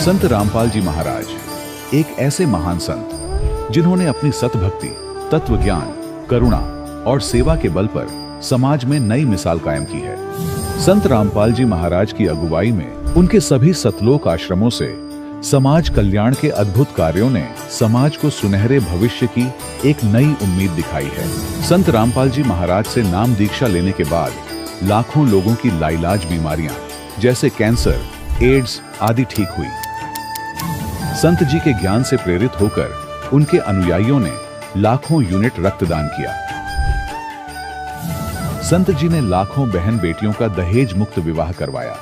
संत रामपाल जी महाराज एक ऐसे महान संत जिन्होंने अपनी सतभक्ति, तत्व ज्ञान, करुणा और सेवा के बल पर समाज में नई मिसाल कायम की है। संत रामपाल जी महाराज की अगुवाई में उनके सभी सतलोक आश्रमों से समाज कल्याण के अद्भुत कार्यों ने समाज को सुनहरे भविष्य की एक नई उम्मीद दिखाई है। संत रामपाल जी महाराज से नाम दीक्षा लेने के बाद लाखों लोगों की लाइलाज बीमारियां जैसे कैंसर, एड्स आदि ठीक हुई। संत जी के ज्ञान से प्रेरित होकर उनके अनुयायियों ने लाखों यूनिट रक्तदान किया। संत जी ने लाखों बहन बेटियों का दहेज मुक्त विवाह करवाया।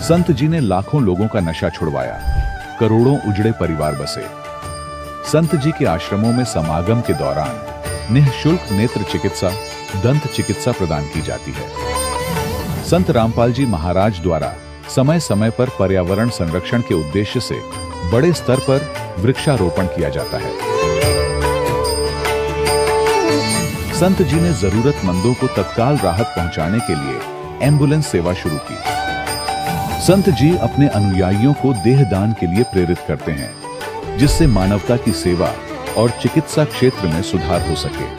संत जी ने लाखों लोगों का नशा छुड़वाया, करोड़ों उजड़े परिवार बसे। संत जी के आश्रमों में समागम के दौरान निःशुल्क नेत्र चिकित्सा, दंत चिकित्सा प्रदान की जाती है। संत रामपाल जी महाराज द्वारा समय समय पर पर्यावरण संरक्षण के उद्देश्य से बड़े स्तर पर वृक्षारोपण किया जाता है। संत जी ने जरूरतमंदों को तत्काल राहत पहुंचाने के लिए एम्बुलेंस सेवा शुरू की। संत जी अपने अनुयायियों को देहदान के लिए प्रेरित करते हैं, जिससे मानवता की सेवा और चिकित्सा क्षेत्र में सुधार हो सके।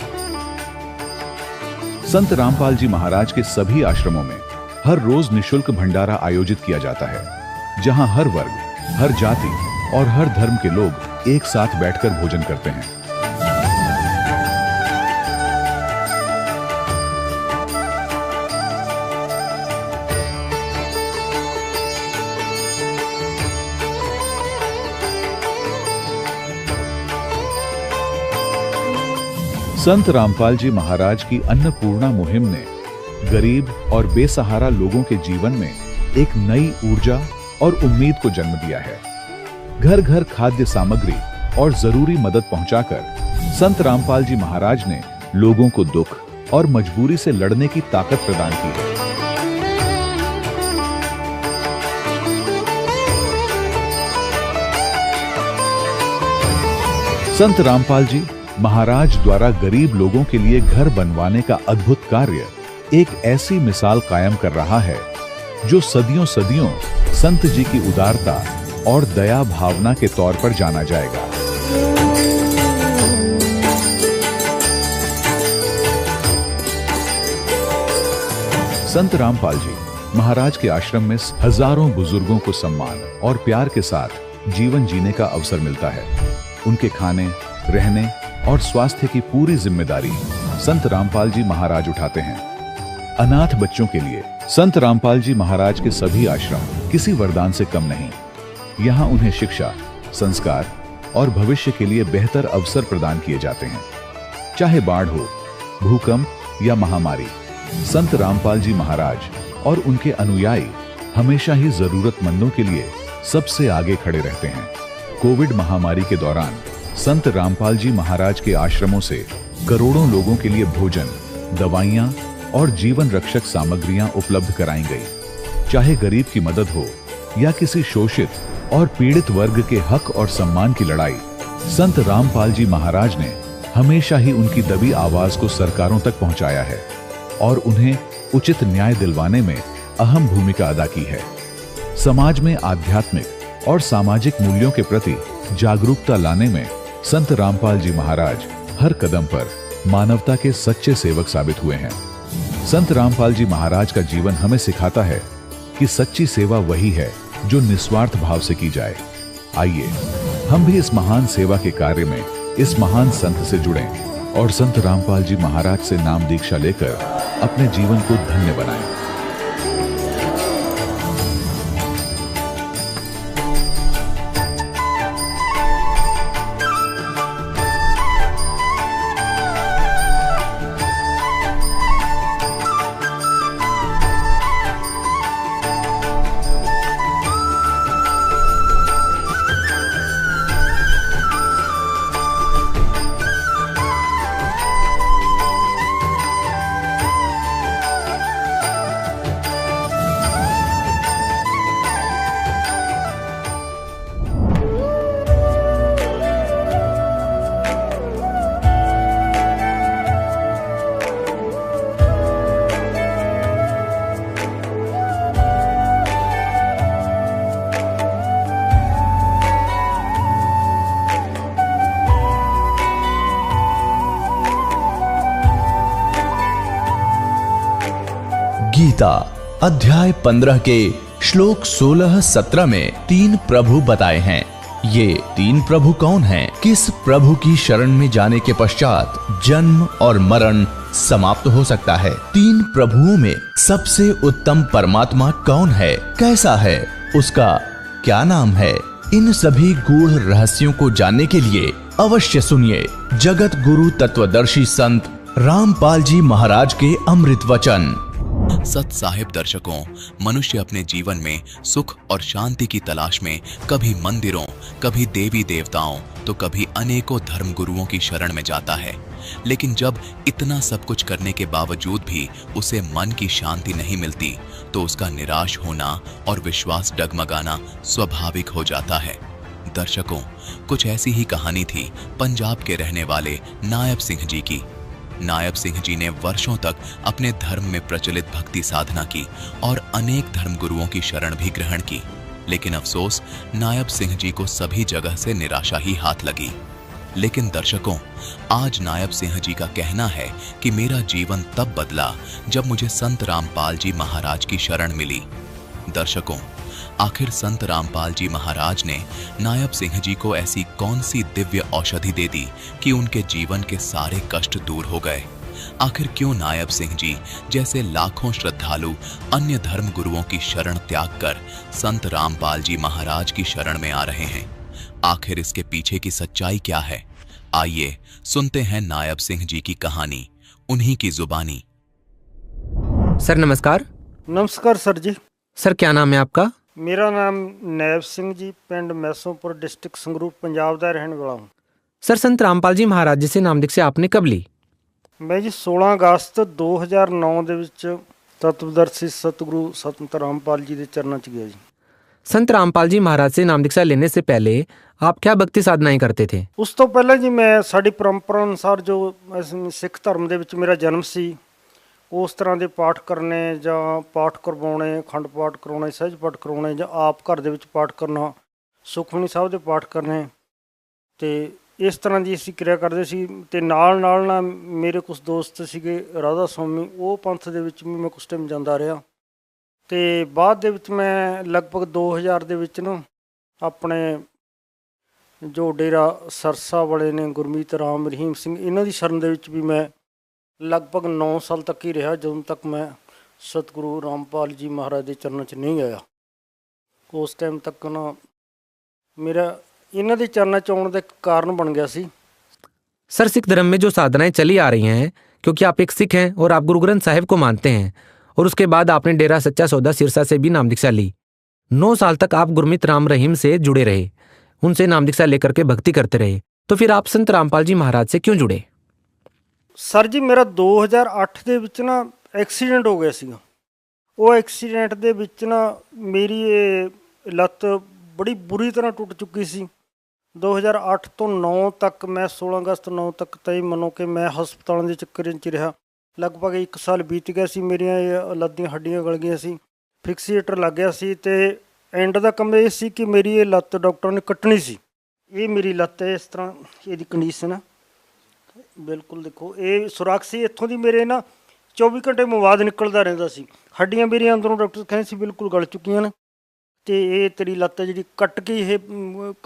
संत रामपाल जी महाराज के सभी आश्रमों में हर रोज निःशुल्क भंडारा आयोजित किया जाता है, जहां हर वर्ग, हर जाति और हर धर्म के लोग एक साथ बैठकर भोजन करते हैं। संत रामपाल जी महाराज की अन्नपूर्णा मुहिम ने गरीब और बेसहारा लोगों के जीवन में एक नई ऊर्जा और उम्मीद को जन्म दिया है। घर घर खाद्य सामग्री और जरूरी मदद पहुंचाकर संत रामपाल जी महाराज ने लोगों को दुख और मजबूरी से लड़ने की ताकत प्रदान की है। संत रामपाल जी महाराज द्वारा गरीब लोगों के लिए घर बनवाने का अद्भुत कार्य एक ऐसी मिसाल कायम कर रहा है जो सदियों सदियों संत जी की उदारता और दया भावना के तौर पर जाना जाएगा। संत रामपाल जी महाराज के आश्रम में हजारों बुजुर्गों को सम्मान और प्यार के साथ जीवन जीने का अवसर मिलता है। उनके खाने, रहने और स्वास्थ्य की पूरी जिम्मेदारी संत रामपाल जी महाराज उठाते हैं। अनाथ बच्चों के लिए संत रामपाल जी महाराज के सभी आश्रम किसी वरदान से कम नहीं। यहाँ उन्हें शिक्षा, संस्कार और भविष्य के लिए बेहतर अवसर प्रदान किए जाते हैं। चाहे बाढ़ हो, भूकंप या महामारी, संत रामपाल जी महाराज और उनके अनुयायी हमेशा ही जरूरतमंदों के लिए सबसे आगे खड़े रहते हैं। कोविड महामारी के दौरान संत रामपाल जी महाराज के आश्रमों से करोड़ों लोगों के लिए भोजन, दवाइयां और जीवन रक्षक सामग्रियां उपलब्ध कराई गई। चाहे गरीब की मदद हो या किसी शोषित और पीड़ित वर्ग के हक और सम्मान की लड़ाई, संत रामपाल जी महाराज ने हमेशा ही उनकी दबी आवाज को सरकारों तक पहुंचाया है और उन्हें उचित न्याय दिलवाने में अहम भूमिका अदा की है। समाज में आध्यात्मिक और सामाजिक मूल्यों के प्रति जागरूकता लाने में संत रामपाल जी महाराज हर कदम पर मानवता के सच्चे सेवक साबित हुए हैं। संत रामपाल जी महाराज का जीवन हमें सिखाता है कि सच्ची सेवा वही है जो निस्वार्थ भाव से की जाए। आइए हम भी इस महान सेवा के कार्य में इस महान संत से जुड़ें और संत रामपाल जी महाराज से नाम दीक्षा लेकर अपने जीवन को धन्य बनाएं। गीता अध्याय 15 के श्लोक 16-17 में 3 प्रभु बताए हैं। ये 3 प्रभु कौन हैं? किस प्रभु की शरण में जाने के पश्चात जन्म और मरण समाप्त हो सकता है? 3 प्रभुओं में सबसे उत्तम परमात्मा कौन है? कैसा है? उसका क्या नाम है? इन सभी गूढ़ रहस्यों को जानने के लिए अवश्य सुनिए जगत गुरु तत्वदर्शी संत रामपाल जी महाराज के अमृत वचन। सत साहिब दर्शकों, मनुष्य अपने जीवन में सुख और शांति की तलाश में कभी मंदिरों, कभी देवी देवताओं, तो कभी अनेकों धर्म गुरुओं की शरण में जाता है। लेकिन जब इतना सब कुछ करने के बावजूद भी उसे मन की शांति नहीं मिलती, तो उसका निराश होना और विश्वास डगमगाना स्वाभाविक हो जाता है। दर्शकों, कुछ ऐसी ही कहानी थी पंजाब के रहने वाले नायब सिंह जी की। नायब सिंह जी ने वर्षों तक अपने धर्म में प्रचलित भक्ति साधना की और अनेक धर्म गुरुओं की शरण भी ग्रहण की। लेकिन अफसोस, नायब सिंह जी को सभी जगह से निराशा ही हाथ लगी। लेकिन दर्शकों, आज नायब सिंह जी का कहना है कि मेरा जीवन तब बदला जब मुझे संत रामपाल जी महाराज की शरण मिली। दर्शकों, आखिर संत रामपाल जी महाराज ने नायब सिंह जी को ऐसी कौन सी दिव्य औषधि दे दी कि उनके जीवन के सारे कष्ट दूर हो गए? आखिर क्यों नायब सिंह जी जैसे लाखों श्रद्धालु अन्य धर्म गुरुओं की शरण त्याग कर संत रामपाल जी महाराज की शरण में आ रहे हैं? आखिर इसके पीछे की सच्चाई क्या है? आइए सुनते हैं नायब सिंह जी की कहानी, उन्हीं की जुबानी। सर नमस्कार। नमस्कार सर जी। सर क्या नाम है आपका? मेरा नाम नायब सिंह जी, पिंड मैसोपुर, डिस्ट्रिक्ट संगरूर, पंजाब का रहने वाला हूँ। सर संत रामपाल जी महाराज जी से नाम दीक्षा आपने कब ली? मैं जी 16 अगस्त 2009 ਦੇ ਵਿੱਚ तत्वदर्शी सतगुरु संत रामपाल जी के चरणों च गया जी। संत रामपाल जी महाराज से नाम दीक्षा लेने से पहले आप क्या भक्ति साधनाएं करते थे? उस तो पहले जी मैं साड़ी परंपरा अनुसार जो सिख धर्म ਦੇ ਵਿੱਚ मेरा जन्म सी, उस तरह के पाठ करने ਜਾਂ पाठ करवाने, अखंड पाठ करवाने, सहज पाठ करवाने ਜਾਂ आप घर ਦੇ ਵਿੱਚ पाठ करना, सुखमनी साहब के पाठ करने, तो इस तरह की असीं क्रिया करते सी। ते नाल ना मेरे कुछ दोस्त सीगे राधा स्वामी, वो पंथ दे विच भी मैं कुछ टाइम जांदा रहा। तो बाद दे विच मैं लगभग 2000 दे विच ना अपने जो डेरा सरसा वाले ने गुरमीत राम रहीम सिंह, इन्हां दी शरण दे विच भी मैं लगभग 9 साल तक ही रहा, ਜਦੋਂ तक मैं सतगुरु रामपाल जी महाराज के चरणों च नहीं आया। उस टाइम तक ना मेरा इन्हां दे चरणों च आउण दा एक कारण बन गया सी। सर सिख धर्म में जो साधनाएं चली आ रही हैं, क्योंकि आप एक सिख हैं और आप गुरु ग्रंथ साहिब को मानते हैं, और उसके बाद आपने डेरा सच्चा सौदा सिरसा से भी नाम दीक्षा ली। 9 साल तक आप गुरमीत राम रहीम से जुड़े रहे, उनसे नाम दीक्षा लेकर के भक्ति करते रहे, तो फिर आप संत रामपाल जी महाराज से क्यों जुड़े? सर जी मेरा 2008 ਦੇ ਵਿੱਚ ਨਾ ਐਕਸੀਡੈਂਟ ਹੋ ਗਿਆ ਸੀਗਾ। ਉਹ ਐਕਸੀਡੈਂਟ ਦੇ ਵਿੱਚ ਨਾ ਮੇਰੀ ਇਹ ਲੱਤ ਬੜੀ ਬੁਰੀ ਤਰ੍ਹਾਂ ਟੁੱਟ ਚੁੱਕੀ ਸੀ। 2008 ਤੋਂ 9 ਤੱਕ ਮੈਂ 16 ਅਗਸਤ 9 ਤੱਕ ਤਾਂ ਇਹ ਮੰਨੋ ਕਿ ਮੈਂ ਹਸਪਤਾਲਾਂ ਦੇ ਚੱਕਰ 'ਚ ਰਿਹਾ। ਲਗਭਗ 1 ਸਾਲ ਬੀਤ ਗਿਆ ਸੀ। ਮੇਰੀਆਂ ਇਹ ਲੱਤ ਦੀਆਂ ਹੱਡੀਆਂ ਗਲ ਗਈਆਂ ਸੀ, ਫਿਕਸੀਏਟਰ ਲੱਗ ਗਿਆ ਸੀ, ਅਤੇ ਐਂਡ ਦਾ ਕੰਮ ਇਹ ਸੀ ਕਿ ਮੇਰੀ ਇਹ ਲੱਤ ਡਾਕਟਰ ਨੇ ਕੱਟਣੀ ਸੀ। ਇਹ ਮੇਰੀ ਲੱਤ ਹੈ, ਇਸ ਤਰ੍ਹਾਂ ਇਹਦੀ ਕੰਡੀਸ਼ਨ ਆ बिल्कुल। देखो ये सुराख से इत्थों की मेरे ना 24 घंटे मवाद निकलता रहता सी। हड्डियां मेरिया अंदरों डॉक्टर कहें सी बिल्कुल गल चुकियां ने, तो ये तेरी लत्त है जी कट के ये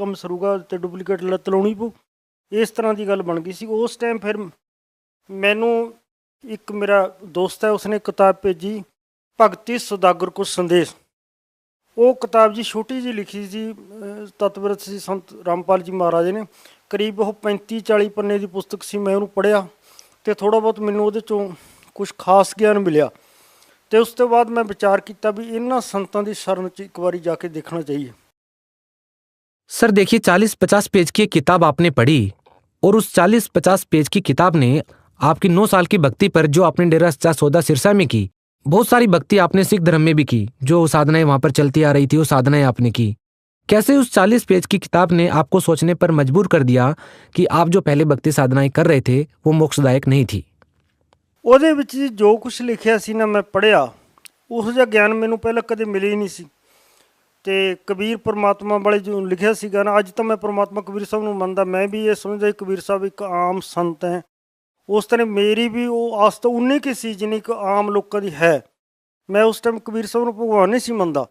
कम सरूगा, तो डुप्लीकेट लत्त लाउणी पऊ, इस तरह की गल बन गई सी। उस टाइम फिर मैनू एक मेरा दोस्त है, उसने किताब भेजी भगती सौदागर को संदेश। वो किताब जी छोटी जी लिखी सी तत्वदर्शी संत रामपाल जी महाराज ने, करीब वो 35-40 पन्ने की पुस्तक सी। मैं उन्होंने पढ़िया तो थोड़ा बहुत मैनू वो चों कुछ खास ज्ञान मिलिया। तो उस तो बाद मैं विचार किया भी इन्हां संतां दी शरण च एक बारी जाके देखना चाहिए। सर देखिए 40-50 पेज की एक किताब आपने पढ़ी, और उस 40-50 पेज की किताब ने आपकी 9 साल की भक्ति पर, जो आपने डेरा सच्चा सौदा सिरसा में की, बहुत सारी भक्ति आपने सिख धर्म में भी की, जो साधनाएं वहां पर चलती आ रही थी वो साधनाएं आपने की। कैसे उस 40 पेज की किताब ने आपको सोचने पर मजबूर कर दिया कि आप जो पहले भक्ति साधनाएं कर रहे थे वो मोक्षदायक नहीं थी? ਉਹਦੇ ਵਿੱਚ जो कुछ लिखिया सी ना मैं पढ़िया, उहो जिहा ज्ञान मैनू पहले कदे मिले ही नहीं सी। ते कबीर परमात्मा वाले जो लिखिया सीगा ना, अज तो मैं परमात्मा कबीर साहब नूं मनदा, मैं भी ये समझदा कबीर साहब एक आम संत है। उस तरह मेरी भी वो आस तो उन्नी की सी जिन्नी कि आम लोगों की है। ਮੈਂ ਉਸ ਟਾਈਮ ਕਬੀਰ ਸਾਹਿਬ ਨੂੰ ਭਗਵਾਨ ਨਹੀਂ ਸੀ ਮੰਨਦਾ,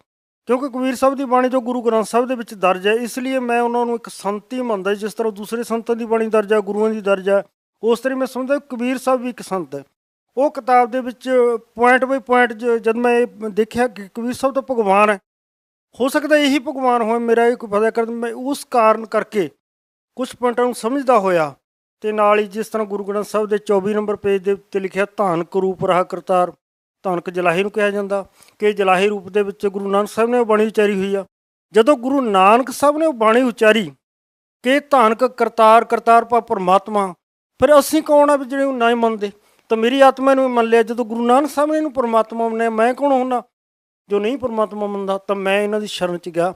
ਕਿਉਂਕਿ ਕਬੀਰ ਸਾਹਿਬ ਦੀ ਬਾਣੀ ਜੋ ਗੁਰੂ ਗ੍ਰੰਥ ਸਾਹਿਬ ਦੇ ਵਿੱਚ ਦਰਜ ਹੈ, ਇਸ ਲਈ ਮੈਂ ਉਹਨਾਂ ਨੂੰ ਇੱਕ ਸੰਤ ਹੀ ਮੰਨਦਾ। ਜਿਸ ਤਰ੍ਹਾਂ ਦੂਸਰੇ ਸੰਤਾਂ ਦੀ ਬਾਣੀ ਦਰਜ ਹੈ, ਗੁਰੂਆਂ ਦੀ ਦਰਜ ਹੈ, ਉਸ ਤਰ੍ਹਾਂ ਮੈਂ ਸਮਝਦਾ ਕਬੀਰ ਸਾਹਿਬ ਵੀ ਇੱਕ ਸੰਤ ਹੈ। ਉਹ ਕਿਤਾਬ ਦੇ ਵਿੱਚ ਪੁਆਇੰਟ ਬਾਈ ਪੁਆਇੰਟ ਜਦ ਮੈਂ ਇਹ ਦੇਖਿਆ ਕਿ ਕਬੀਰ ਸਾਹਿਬ ਤਾਂ ਭਗਵਾਨ ਹੈ, ਹੋ ਸਕਦਾ ਇਹੀ ਭਗਵਾਨ ਹੋਏ, ਮੇਰਾ ਇਹ ਕੋਈ ਪਤਾ ਕਰ, ਮੈਂ ਉਸ ਕਾਰਨ ਕਰਕੇ ਕੁਛ ਪੁਆਇੰਟਾਂ ਨੂੰ ਸਮਝਦਾ ਹੋਇਆ। ਅਤੇ ਨਾਲ ਹੀ ਜਿਸ ਤਰ੍ਹਾਂ ਗੁਰੂ ਗ੍ਰੰਥ ਸਾਹਿਬ ਦੇ 24 ਨੰਬਰ ਪੇਜ ਦੇ ਉੱਤੇ ਲਿਖਿਆ ਧਾਨਕ ਰੂਪ ਰਹਾ ਕਰਤਾਰ, ਧਾਨਕ ਜਲਾਹੀ ਨੂੰ ਕਿਹਾ ਜਾਂਦਾ ਕਿ ਜਲਾਹੀ ਰੂਪ ਦੇ ਵਿੱਚ ਗੁਰੂ ਨਾਨਕ ਸਾਹਿਬ ਨੇ ਉਹ ਬਾਣੀ ਉਚਾਰੀ ਹੋਈ ਆ। ਜਦੋਂ ਗੁਰੂ ਨਾਨਕ ਸਾਹਿਬ ਨੇ ਉਹ ਬਾਣੀ ਉਚਾਰੀ ਕਿ ਧਾਨਕ ਕਰਤਾਰ, ਕਰਤਾਰ ਭਾ ਪਰਮਾਤਮਾ, ਫਿਰ ਅਸੀਂ ਕੌਣ ਆ ਵੀ ਜਿਹੜੇ ਨਾ ਹੀ ਮੰਨਦੇ? ਤਾਂ ਮੇਰੀ ਆਤਮਾ ਨੂੰ ਮੰਨ ਲਿਆ। ਜਦੋਂ ਗੁਰੂ ਨਾਨਕ ਸਾਹਿਬ ਨੇ ਇਹਨੂੰ ਪਰਮਾਤਮਾ ਮੰਨਿਆ, ਮੈਂ ਕੌਣ ਹੁੰਦਾ जो नहीं परमात्मा मनता? तब मैं इन्हों की शरण च गया।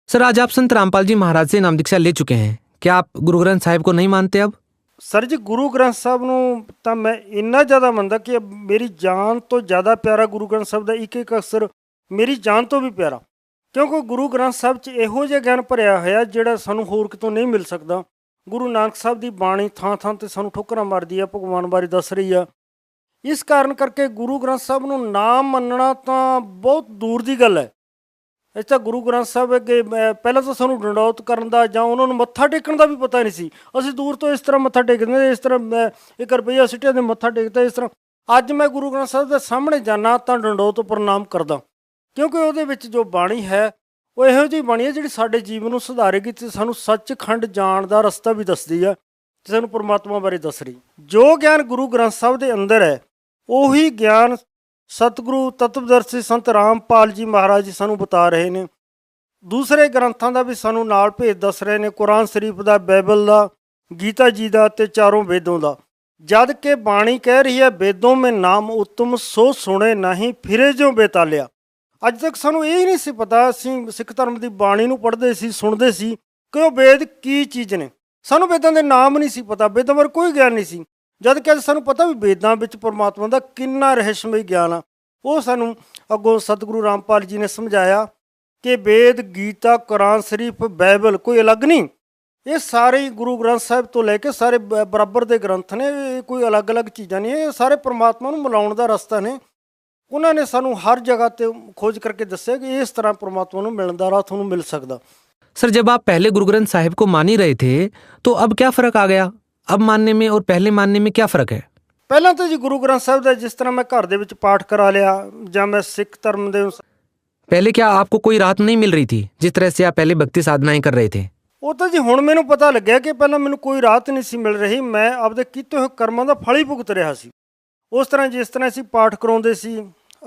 सर, आज आप संत रामपाल जी महाराज से नाम दीक्षा ले चुके हैं, क्या आप गुरु ग्रंथ साहिब को नहीं मानते अब? सर जी, गुरु ग्रंथ साहब नूं तां मैं इन्ना ज़्यादा मनदा कि मेरी जान तो ज़्यादा प्यारा गुरु ग्रंथ साहब का एक एक अक्षर मेरी जान तो भी प्यारा, क्योंकि गुरु ग्रंथ साहब च इहो जिहा ज्ञान भरिया होया जिहड़ा सानूं होर कितों नहीं मिल सकदा। गुरु नानक साहब की बाणी थां थां ते सानूं ठोकरां मारदी है, भगवान बारे दस रही है। इस कारण करके गुरु ग्रंथ साहब नूं ना मनना तां बहुत दूर की गल है। इस तां गुरु ग्रंथ साहब अगे पहलां तां सानूं डंडौत करन दा जां उन्हां नूं मत्था टेकण दा भी पता नहीं सी। असीं दूर तो इस तरह मत्था टेकदे, इस तरह 1 रुपया सिੱਟਿਆਂ ਦੇ मत्था टेकदा इस तरह। अज मैं गुरु ग्रंथ साहब दे सामने जाना तां डंडौत प्रणाम करदा, क्योंकि उहदे विच जो बाणी है ਉਹ ਇਹੋ ਜਿਹੀ ਬਾਣੀ ਹੈ ਜਿਹੜੀ ਸਾਡੇ ਜੀਵਨ ਨੂੰ ਸੁਧਾਰੇਗੀ ਅਤੇ ਸਾਨੂੰ ਸੱਚਖੰਡ ਜਾਣ ਦਾ ਰਸਤਾ ਵੀ ਦੱਸਦੀ ਹੈ ਅਤੇ ਸਾਨੂੰ ਪਰਮਾਤਮਾ ਬਾਰੇ ਦੱਸ ਰਹੀ। ਜੋ ਗਿਆਨ ਗੁਰੂ ਗ੍ਰੰਥ ਸਾਹਿਬ ਦੇ ਅੰਦਰ ਹੈ ਉਹੀ ਗਿਆਨ ਸਤਿਗੁਰੂ ਤਤਵਦਰਸ਼ੀ ਸੰਤ ਰਾਮਪਾਲ ਜੀ ਮਹਾਰਾਜ ਜੀ ਸਾਨੂੰ ਬਤਾ ਰਹੇ ਨੇ। ਦੂਸਰੇ ਗ੍ਰੰਥਾਂ ਦਾ ਵੀ ਸਾਨੂੰ ਨਾਲ ਭੇਦ ਦੱਸ ਰਹੇ ਨੇ, ਕੁਰਾਨ ਸ਼ਰੀਫ ਦਾ, ਬਾਈਬਲ ਦਾ, ਗੀਤਾ ਜੀ ਦਾ ਅਤੇ ਚਾਰੋਂ ਵੇਦੋਂ ਦਾ। ਜਦ ਕਿ ਬਾਣੀ ਕਹਿ ਰਹੀ ਹੈ ਵੇਦੋਂ ਮੇਂ ਨਾਮ ਉੱਤਮ ਸੋ ਸੁਣੇ ਨਹੀਂ ਫਿਰੇ ਜਿਉ ਬੇਤਾਲਿਆ। ਅੱਜ ਤੱਕ ਸਾਨੂੰ ਇਹ ਹੀ ਨਹੀਂ ਸੀ ਪਤਾ, ਅਸੀਂ ਸਿੱਖ ਧਰਮ ਦੀ ਬਾਣੀ ਨੂੰ ਪੜ੍ਹਦੇ ਸੀ, ਸੁਣਦੇ ਸੀ ਕਿ ਉਹ ਵੇਦ ਕੀ ਚੀਜ਼ ਨੇ। ਸਾਨੂੰ ਵੇਦਾਂ ਦੇ ਨਾਮ ਨਹੀਂ ਸੀ ਪਤਾ, ਵੇਦਾਂ ਬਾਰੇ ਕੋਈ ਗਿਆਨ ਨਹੀਂ ਸੀ। ਜਦ ਕਿ ਅੱਜ ਸਾਨੂੰ ਪਤਾ ਵੀ ਵੇਦਾਂ ਵਿੱਚ ਪਰਮਾਤਮਾ ਦਾ ਕਿੰਨਾ ਰਹੱਸਮਈ ਗਿਆਨ ਆ। ਉਹ ਸਾਨੂੰ ਅੱਗੋਂ ਸਤਿਗੁਰੂ ਰਾਮਪਾਲ ਜੀ ਨੇ ਸਮਝਾਇਆ ਕਿ ਵੇਦ, ਗੀਤਾ, ਕੁਰਾਨ ਸ਼ਰੀਫ, ਬਾਈਬਲ ਕੋਈ ਅਲੱਗ ਨਹੀਂ, ਇਹ ਸਾਰੇ ਗੁਰੂ ਗ੍ਰੰਥ ਸਾਹਿਬ ਤੋਂ ਲੈ ਕੇ ਸਾਰੇ ਬਰਾਬਰ ਦੇ ਗ੍ਰੰਥ ਨੇ, ਇਹ ਕੋਈ ਅਲੱਗ-ਅਲੱਗ ਚੀਜ਼ਾਂ ਨਹੀਂ, ਇਹ ਸਾਰੇ ਪਰਮਾਤਮਾ ਨੂੰ ਮਿਲਾਉਣ ਦਾ ਰਸਤਾ ਨੇ। उन्होंने सानू हर जगह ते खोज करके दस्या कि इस तरह परमात्मा नूं मिलण दा राह तुहानूं मिल सकदा। सर, जब आप पहले गुरु ग्रंथ साहिब को मान ही रहे थे तो अब क्या फ़र्क आ गया? अब मानने में और पहले मानने में क्या फ़र्क है? पहला तो जी गुरु ग्रंथ साहिब दा जिस तरह मैं घर दे विच पाठ करा लिया जां मैं सिख धर्म दे, पहले क्या आपको कोई राहत नहीं मिल रही थी जिस तरह से आप पहले भक्ति साधनाएं कर रहे थे? ਉਹ ਤਾਂ ਜੀ ਹੁਣ ਮੈਨੂੰ ਪਤਾ ਲੱਗਿਆ ਕਿ ਪਹਿਲਾਂ ਮੈਨੂੰ ਕੋਈ ਰਾਹਤ ਨਹੀਂ ਸੀ ਮਿਲ ਰਹੀ, ਮੈਂ ਆਪਦੇ ਕੀਤੇ ਹੋਏ ਕਰਮਾਂ ਦਾ ਫਲ ਹੀ ਭੁਗਤ ਰਿਹਾ ਸੀ। ਉਸ ਤਰ੍ਹਾਂ ਜਿਸ ਤਰ੍ਹਾਂ ਅਸੀਂ ਪਾਠ ਕਰਾਉਂਦੇ ਸੀ,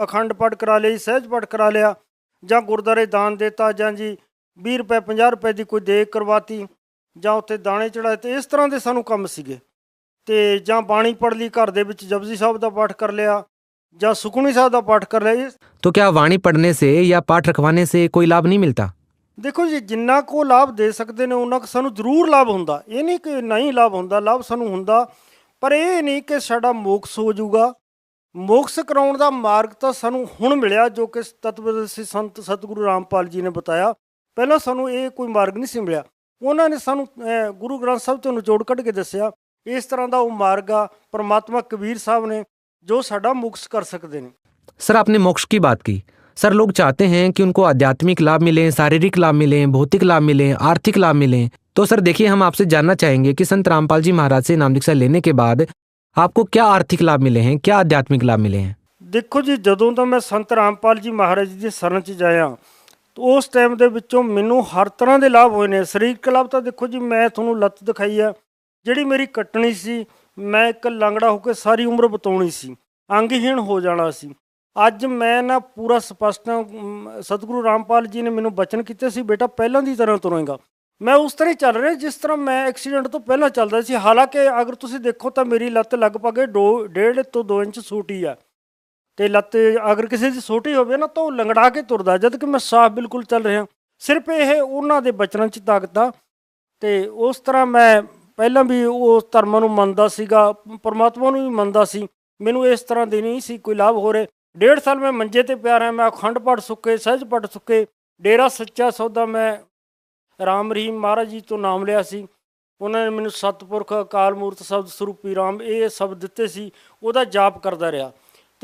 ਅਖੰਡ ਪਾਠ ਕਰਾ ਲਈ, ਸਹਿਜ ਪਾਠ ਕਰਾ ਲਿਆ, ਜਾਂ ਗੁਰਦੁਆਰੇ ਦਾਨ ਦੇਤਾ, ਜਾਂ ਜੀ 20 ਰੁਪਏ 50 ਰੁਪਏ ਦੀ ਕੋਈ ਦੇਗ ਕਰਵਾਤੀ, ਜਾਂ ਉੱਥੇ ਦਾਣੇ ਚੜਾਏ, ਤੇ ਇਸ ਤਰ੍ਹਾਂ ਦੇ ਸਾਨੂੰ ਕੰਮ ਸੀਗੇ। ਅਤੇ ਜਾਂ ਬਾਣੀ ਪੜ੍ਹ ਲਈ, ਘਰ ਦੇ ਵਿੱਚ ਜਪਜੀ ਸਾਹਿਬ ਦਾ ਪਾਠ ਕਰ ਲਿਆ, ਜਾਂ ਸੁਖਮਨੀ ਸਾਹਿਬ ਦਾ ਪਾਠ ਕਰ ਲਿਆ। तो क्या वाणी पढ़ने से या पाठ रखवाने से कोई लाभ नहीं मिलता? ਦੇਖੋ ਜੀ, ਜਿੰਨਾ ਕੁ ਲਾਭ ਦੇ ਸਕਦੇ ਨੇ ਉਹਨਾਂ ਕੁ ਸਾਨੂੰ ਜ਼ਰੂਰ ਲਾਭ ਹੁੰਦਾ, ਇਹ ਨਹੀਂ ਕਿ ਨਹੀਂ ਲਾਭ ਹੁੰਦਾ, ਲਾਭ ਸਾਨੂੰ ਹੁੰਦਾ, ਪਰ ਇਹ ਨਹੀਂ ਕਿ ਸਾਡਾ ਮੋਕਸ ਹੋ ਜਾਊਗਾ। ਮੋਕਸ ਕਰਾਉਣ ਦਾ ਮਾਰਗ ਤਾਂ ਸਾਨੂੰ ਹੁਣ ਮਿਲਿਆ, ਜੋ ਕਿ ਤਤਵਦਰਸ਼ੀ ਸੰਤ ਸਤਿਗੁਰੂ ਰਾਮਪਾਲ ਜੀ ਨੇ ਬਤਾਇਆ। ਪਹਿਲਾਂ ਸਾਨੂੰ ਇਹ ਕੋਈ ਮਾਰਗ ਨਹੀਂ ਸੀ ਮਿਲਿਆ, ਉਹਨਾਂ ਨੇ ਸਾਨੂੰ ਗੁਰੂ ਗ੍ਰੰਥ ਸਾਹਿਬ ਤੋਂ ਨਿਚੋੜ ਕੱਢ ਕੇ ਦੱਸਿਆ ਇਸ ਤਰ੍ਹਾਂ ਦਾ ਉਹ ਮਾਰਗ ਆ ਪਰਮਾਤਮਾ ਕਬੀਰ ਸਾਹਿਬ ਨੇ ਜੋ ਸਾਡਾ ਮੋਕਸ ਕਰ ਸਕਦੇ ਨੇ। सर, आपने मोक्ष की बात की। सर, लोग चाहते हैं कि उनको आध्यात्मिक लाभ मिले, शारीरिक लाभ मिले, भौतिक लाभ मिले, आर्थिक लाभ मिले। तो सर देखिए, हम आपसे जानना चाहेंगे कि संत रामपाल जी महाराज से नाम दीक्षा लेने के बाद आपको क्या आर्थिक लाभ मिले हैं, क्या आध्यात्मिक लाभ मिले हैं? ਦੇਖੋ ਜੀ, ਜਦੋਂ ਤਾਂ ਮੈਂ ਸੰਤ ਰਾਮਪਾਲ ਜੀ ਮਹਾਰਾਜ ਜੀ ਦੀ ਸ਼ਰਨ 'ਚ ਜਾਇਆ ਉਸ ਟਾਈਮ ਦੇ ਵਿੱਚੋਂ ਮੈਨੂੰ ਹਰ ਤਰ੍ਹਾਂ ਦੇ ਲਾਭ ਹੋਏ ਨੇ। ਸਰੀਰਕ ਲਾਭ ਤਾਂ ਦੇਖੋ ਜੀ, ਮੈਂ ਤੁਹਾਨੂੰ ਲੱਤ ਦਿਖਾਈ ਆ ਜਿਹੜੀ ਮੇਰੀ ਕੱਟਣੀ ਸੀ, ਮੈਂ ਇੱਕ ਲੰਗੜਾ ਹੋ ਕੇ ਸਾਰੀ ਉਮਰ ਬਿਤਾਉਣੀ ਸੀ, ਅੰਗਹੀਣ ਹੋ ਜਾਣਾ ਸੀ। ਅੱਜ ਮੈਂ ਨਾ ਪੂਰਾ ਸਪਸ਼ਟ, ਸਤਿਗੁਰੂ ਰਾਮਪਾਲ ਜੀ ਨੇ ਮੈਨੂੰ ਬਚਨ ਕੀਤੇ ਸੀ, ਬੇਟਾ ਪਹਿਲਾਂ ਦੀ ਤਰ੍ਹਾਂ ਤੁਰੇਗਾ। ਮੈਂ ਉਸ ਤਰ੍ਹਾਂ ਹੀ ਚੱਲ ਰਿਹਾ ਜਿਸ ਤਰ੍ਹਾਂ ਮੈਂ ਐਕਸੀਡੈਂਟ ਤੋਂ ਪਹਿਲਾਂ ਚੱਲਦਾ ਸੀ। ਹਾਲਾਂਕਿ ਅਗਰ ਤੁਸੀਂ ਦੇਖੋ ਤਾਂ ਮੇਰੀ ਲੱਤ ਲਗਭਗ 1.5 ਤੋਂ 2 ਇੰਚ ਛੋਟੀ ਆ, ਅਤੇ ਲੱਤ ਅਗਰ ਕਿਸੇ ਦੀ ਛੋਟੀ ਹੋਵੇ ਨਾ ਤਾਂ ਉਹ ਲੰਗੜਾ ਕੇ ਤੁਰਦਾ, ਜਦ ਕਿ ਮੈਂ ਸਾਫ਼ ਬਿਲਕੁਲ ਚੱਲ ਰਿਹਾ। ਸਿਰਫ ਇਹ ਉਹਨਾਂ ਦੇ ਬਚਨਾਂ 'ਚ ਤਾਕਤ ਆ। ਅਤੇ ਉਸ ਤਰ੍ਹਾਂ ਮੈਂ ਪਹਿਲਾਂ ਵੀ ਉਸ ਧਰਮਾਂ ਨੂੰ ਮੰਨਦਾ ਸੀਗਾ, ਪਰਮਾਤਮਾ ਨੂੰ ਵੀ ਮੰਨਦਾ ਸੀ। ਮੈਨੂੰ ਇਸ ਤਰ੍ਹਾਂ ਦੇ ਨਹੀਂ ਸੀ ਕੋਈ ਲਾਭ ਹੋ ਰਹੇ। 1.5 ਸਾਲ ਮੈਂ ਮੰਜੇ 'ਤੇ ਪਿਆ ਰਿਹਾ, ਮੈਂ ਅਖੰਡ ਪਾਠ ਸੁੱਕੇ, ਸਹਿਜ ਪਾਠ ਸੁੱਕੇ, ਡੇਰਾ ਸੱਚਾ ਸੌਦਾ ਮੈਂ ਰਾਮ ਰਹੀਮ ਮਹਾਰਾਜ ਜੀ ਤੋਂ ਨਾਮ ਲਿਆ ਸੀ। ਉਹਨਾਂ ਨੇ ਮੈਨੂੰ ਸਤਿਪੁਰਖ ਅਕਾਲ ਮੂਰਤ ਸ਼ਬਦ ਸਰੂਪੀ ਰਾਮ ਇਹ ਸ਼ਬਦ ਦਿੱਤੇ ਸੀ, ਉਹਦਾ ਜਾਪ ਕਰਦਾ ਰਿਹਾ।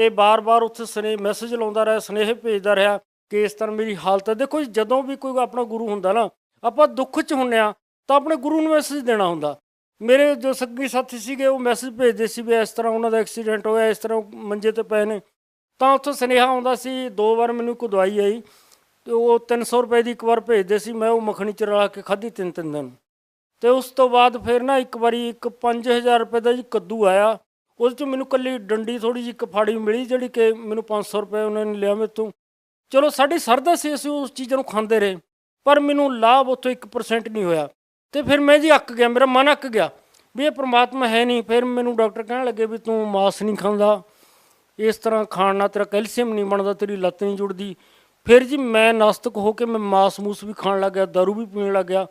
ਤੇ ਬਾਰ-ਬਾਰ ਉੱਥੇ ਮੈਸੇਜ ਲਾਉਂਦਾ ਰਿਹਾ, ਸੁਨੇਹੇ ਭੇਜਦਾ ਰਿਹਾ ਕਿ ਇਸ ਤਰ੍ਹਾਂ ਮੇਰੀ ਹਾਲਤ ਹੈ। ਦੇਖੋ ਜੀ, ਜਦੋਂ ਵੀ ਕੋਈ ਆਪਣਾ ਗੁਰੂ ਹੁੰਦਾ ਨਾ, ਆਪਾਂ ਦੁੱਖ 'ਚ ਹੁੰਦੇ ਹਾਂ ਤਾਂ ਆਪਣੇ ਗੁਰੂ ਨੂੰ ਮੈਸੇਜ ਦੇਣਾ ਹੁੰਦਾ। ਮੇਰੇ ਜੋ ਸੰਗੀ ਸਾਥੀ ਸੀਗੇ ਉਹ ਮੈਸੇਜ ਭੇਜਦੇ ਸੀ ਵੀ ਇਸ ਤਰ੍ਹਾਂ ਉਹਨਾਂ ਦਾ ਐਕਸੀਡੈਂਟ ਹੋਇਆ, ਇਸ ਤਰ੍ਹਾਂ ਮੰਜੇ 'ਤੇ ਪਏ ਨੇ, ਤਾਂ ਉੱਥੋਂ ਸੁਨੇਹਾ ਆਉਂਦਾ ਸੀ। 2 ਵਾਰ ਮੈਨੂੰ ਕੋਈ ਦਵਾਈ ਆਈ ਤੇ ਉਹ 300 ਰੁਪਏ ਦੀ ਇੱਕ ਵਾਰ ਭੇਜਦੇ ਸੀ, ਮੈਂ ਉਹ ਮੱਖਣੀ 'ਚ ਰਲਾ ਕੇ ਖਾਧੀ 3-3 ਦਿਨ। ਤੇ ਉਸ ਤੋਂ ਬਾਅਦ ਫਿਰ ਨਾ ਇੱਕ ਵਾਰੀ ਇੱਕ 5000 ਰੁਪਏ ਦਾ ਜੀ ਕੱਦੂ ਆਇਆ, ਉਹਦੇ 'ਚ ਮੈਨੂੰ ਇਕੱਲੀ ਡੰਡੀ ਥੋੜ੍ਹੀ ਜਿਹੀ ਇੱਕ ਫਾੜੀ ਮਿਲੀ, ਜਿਹੜੀ ਕਿ ਮੈਨੂੰ 500 ਰੁਪਏ ਉਹਨਾਂ ਨੇ ਲਿਆ ਮੇਰੇ ਤੋਂ। ਚਲੋ ਸਾਡੀ ਸਰਦਾ ਸੀ, ਅਸੀਂ ਉਸ ਚੀਜ਼ਾਂ ਨੂੰ ਖਾਂਦੇ ਰਹੇ, ਪਰ ਮੈਨੂੰ ਲਾਭ ਉੱਥੋਂ 1% ਨਹੀਂ ਹੋਇਆ। ਤੇ ਫਿਰ ਮੈਂ ਜੀ ਅੱਕ ਗਿਆ, ਮੇਰਾ ਮਨ ਅੱਕ ਗਿਆ ਵੀ ਇਹ ਪ੍ਰਮਾਤਮਾ ਹੈ ਨਹੀਂ। ਫਿਰ ਮੈਨੂੰ ਡਾਕਟਰ ਕਹਿਣ ਲੱਗੇ ਵੀ ਤੂੰ ਮਾਸ ਨਹੀਂ ਖਾਂਦਾ, ਇਸ ਤਰ੍ਹਾਂ ਖਾਣ ਨਾਲ ਤੇਰਾ ਕੈਲਸ਼ੀਅਮ ਨਹੀਂ ਬਣਦਾ, ਤੇਰੀ ਲੱਤ ਨਹੀਂ ਜੁੜਦੀ। ਫਿਰ ਜੀ ਮੈਂ ਨਾਸਤਕ ਹੋ ਕੇ ਮੈਂ ਮਾਸ ਮੂਸ ਵੀ ਖਾਣ ਲੱਗ ਗਿਆ, ਦਾਰੂ ਵੀ ਪੀਣ ਲੱਗ ਗਿਆ,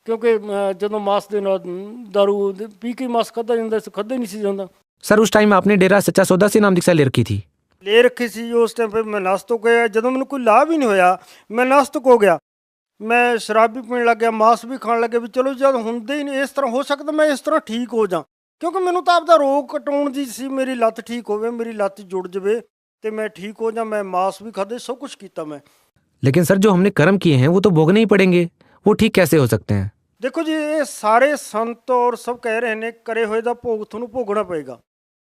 ਕਿਉਂਕਿ ਜਦੋਂ ਮਾਸ ਦੇ ਨਾਲ ਦਾਰੂ ਪੀ ਕੇ ਮਾਸ ਖਾਧਾ ਜਾਂਦਾ ਸੀ, ਖਾਧਾ ਹੀ ਨਹੀਂ ਸੀ ਜਾਂਦਾ। सर उस टाइम आपने डेरा सच्चा सौदा से नाम दीक्षा ले रखी थी? ਲੈ ਰੱਖੀ ਸੀ ਉਸ ਟਾਈਮ। ਫਿਰ ਮੈਂ ਨਾਸਤਕ ਹੋਇਆ, ਜਦੋਂ ਮੈਨੂੰ ਕੋਈ ਲਾਭ ਹੀ ਨਹੀਂ ਹੋਇਆ ਮੈਂ ਨਾਸਤਕ ਹੋ ਗਿਆ। ਮੈਂ ਸ਼ਰਾਬ ਵੀ ਪੀਣ ਲੱਗ ਗਿਆ, ਮਾਸ ਵੀ ਖਾਣ ਲੱਗਿਆ ਵੀ ਚਲੋ ਜਦ ਹੁੰਦੇ ਹੀ ਨਹੀਂ ਇਸ ਤਰ੍ਹਾਂ, ਹੋ ਸਕਦਾ ਮੈਂ ਇਸ ਤਰ੍ਹਾਂ ਠੀਕ ਹੋ ਜਾ, ਕਿਉਂਕਿ ਮੈਨੂੰ ਤਾਂ ਆਪਦਾ ਰੋਗ ਕਟਾਉਣ ਦੀ ਸੀ, ਮੇਰੀ ਲੱਤ ਠੀਕ ਹੋਵੇ, ਮੇਰੀ ਲੱਤ ਜੁੜ ਜਾਵੇ ਤੇ ਮੈਂ ਠੀਕ ਹੋ ਜਾ। ਮੈਂ ਮਾਸ ਵੀ ਖਾਧੇ, ਸਭ ਕੁਛ ਕੀਤਾ ਮੈਂ। लेकिन सर जो हमने कर्म किए हैं वो तो भोगने ही पड़ेंगे, वो ठीक कैसे हो सकते हैं? ਦੇਖੋ ਜੀ, ਇਹ ਸਾਰੇ ਸੰਤ ਔਰ ਸਭ ਕਹਿ ਰਹੇ ਨੇ ਕਰੇ ਹੋਏ ਦਾ ਭੋਗ ਤੁਹਾਨੂੰ ਭੋਗਣਾ ਪਏਗਾ।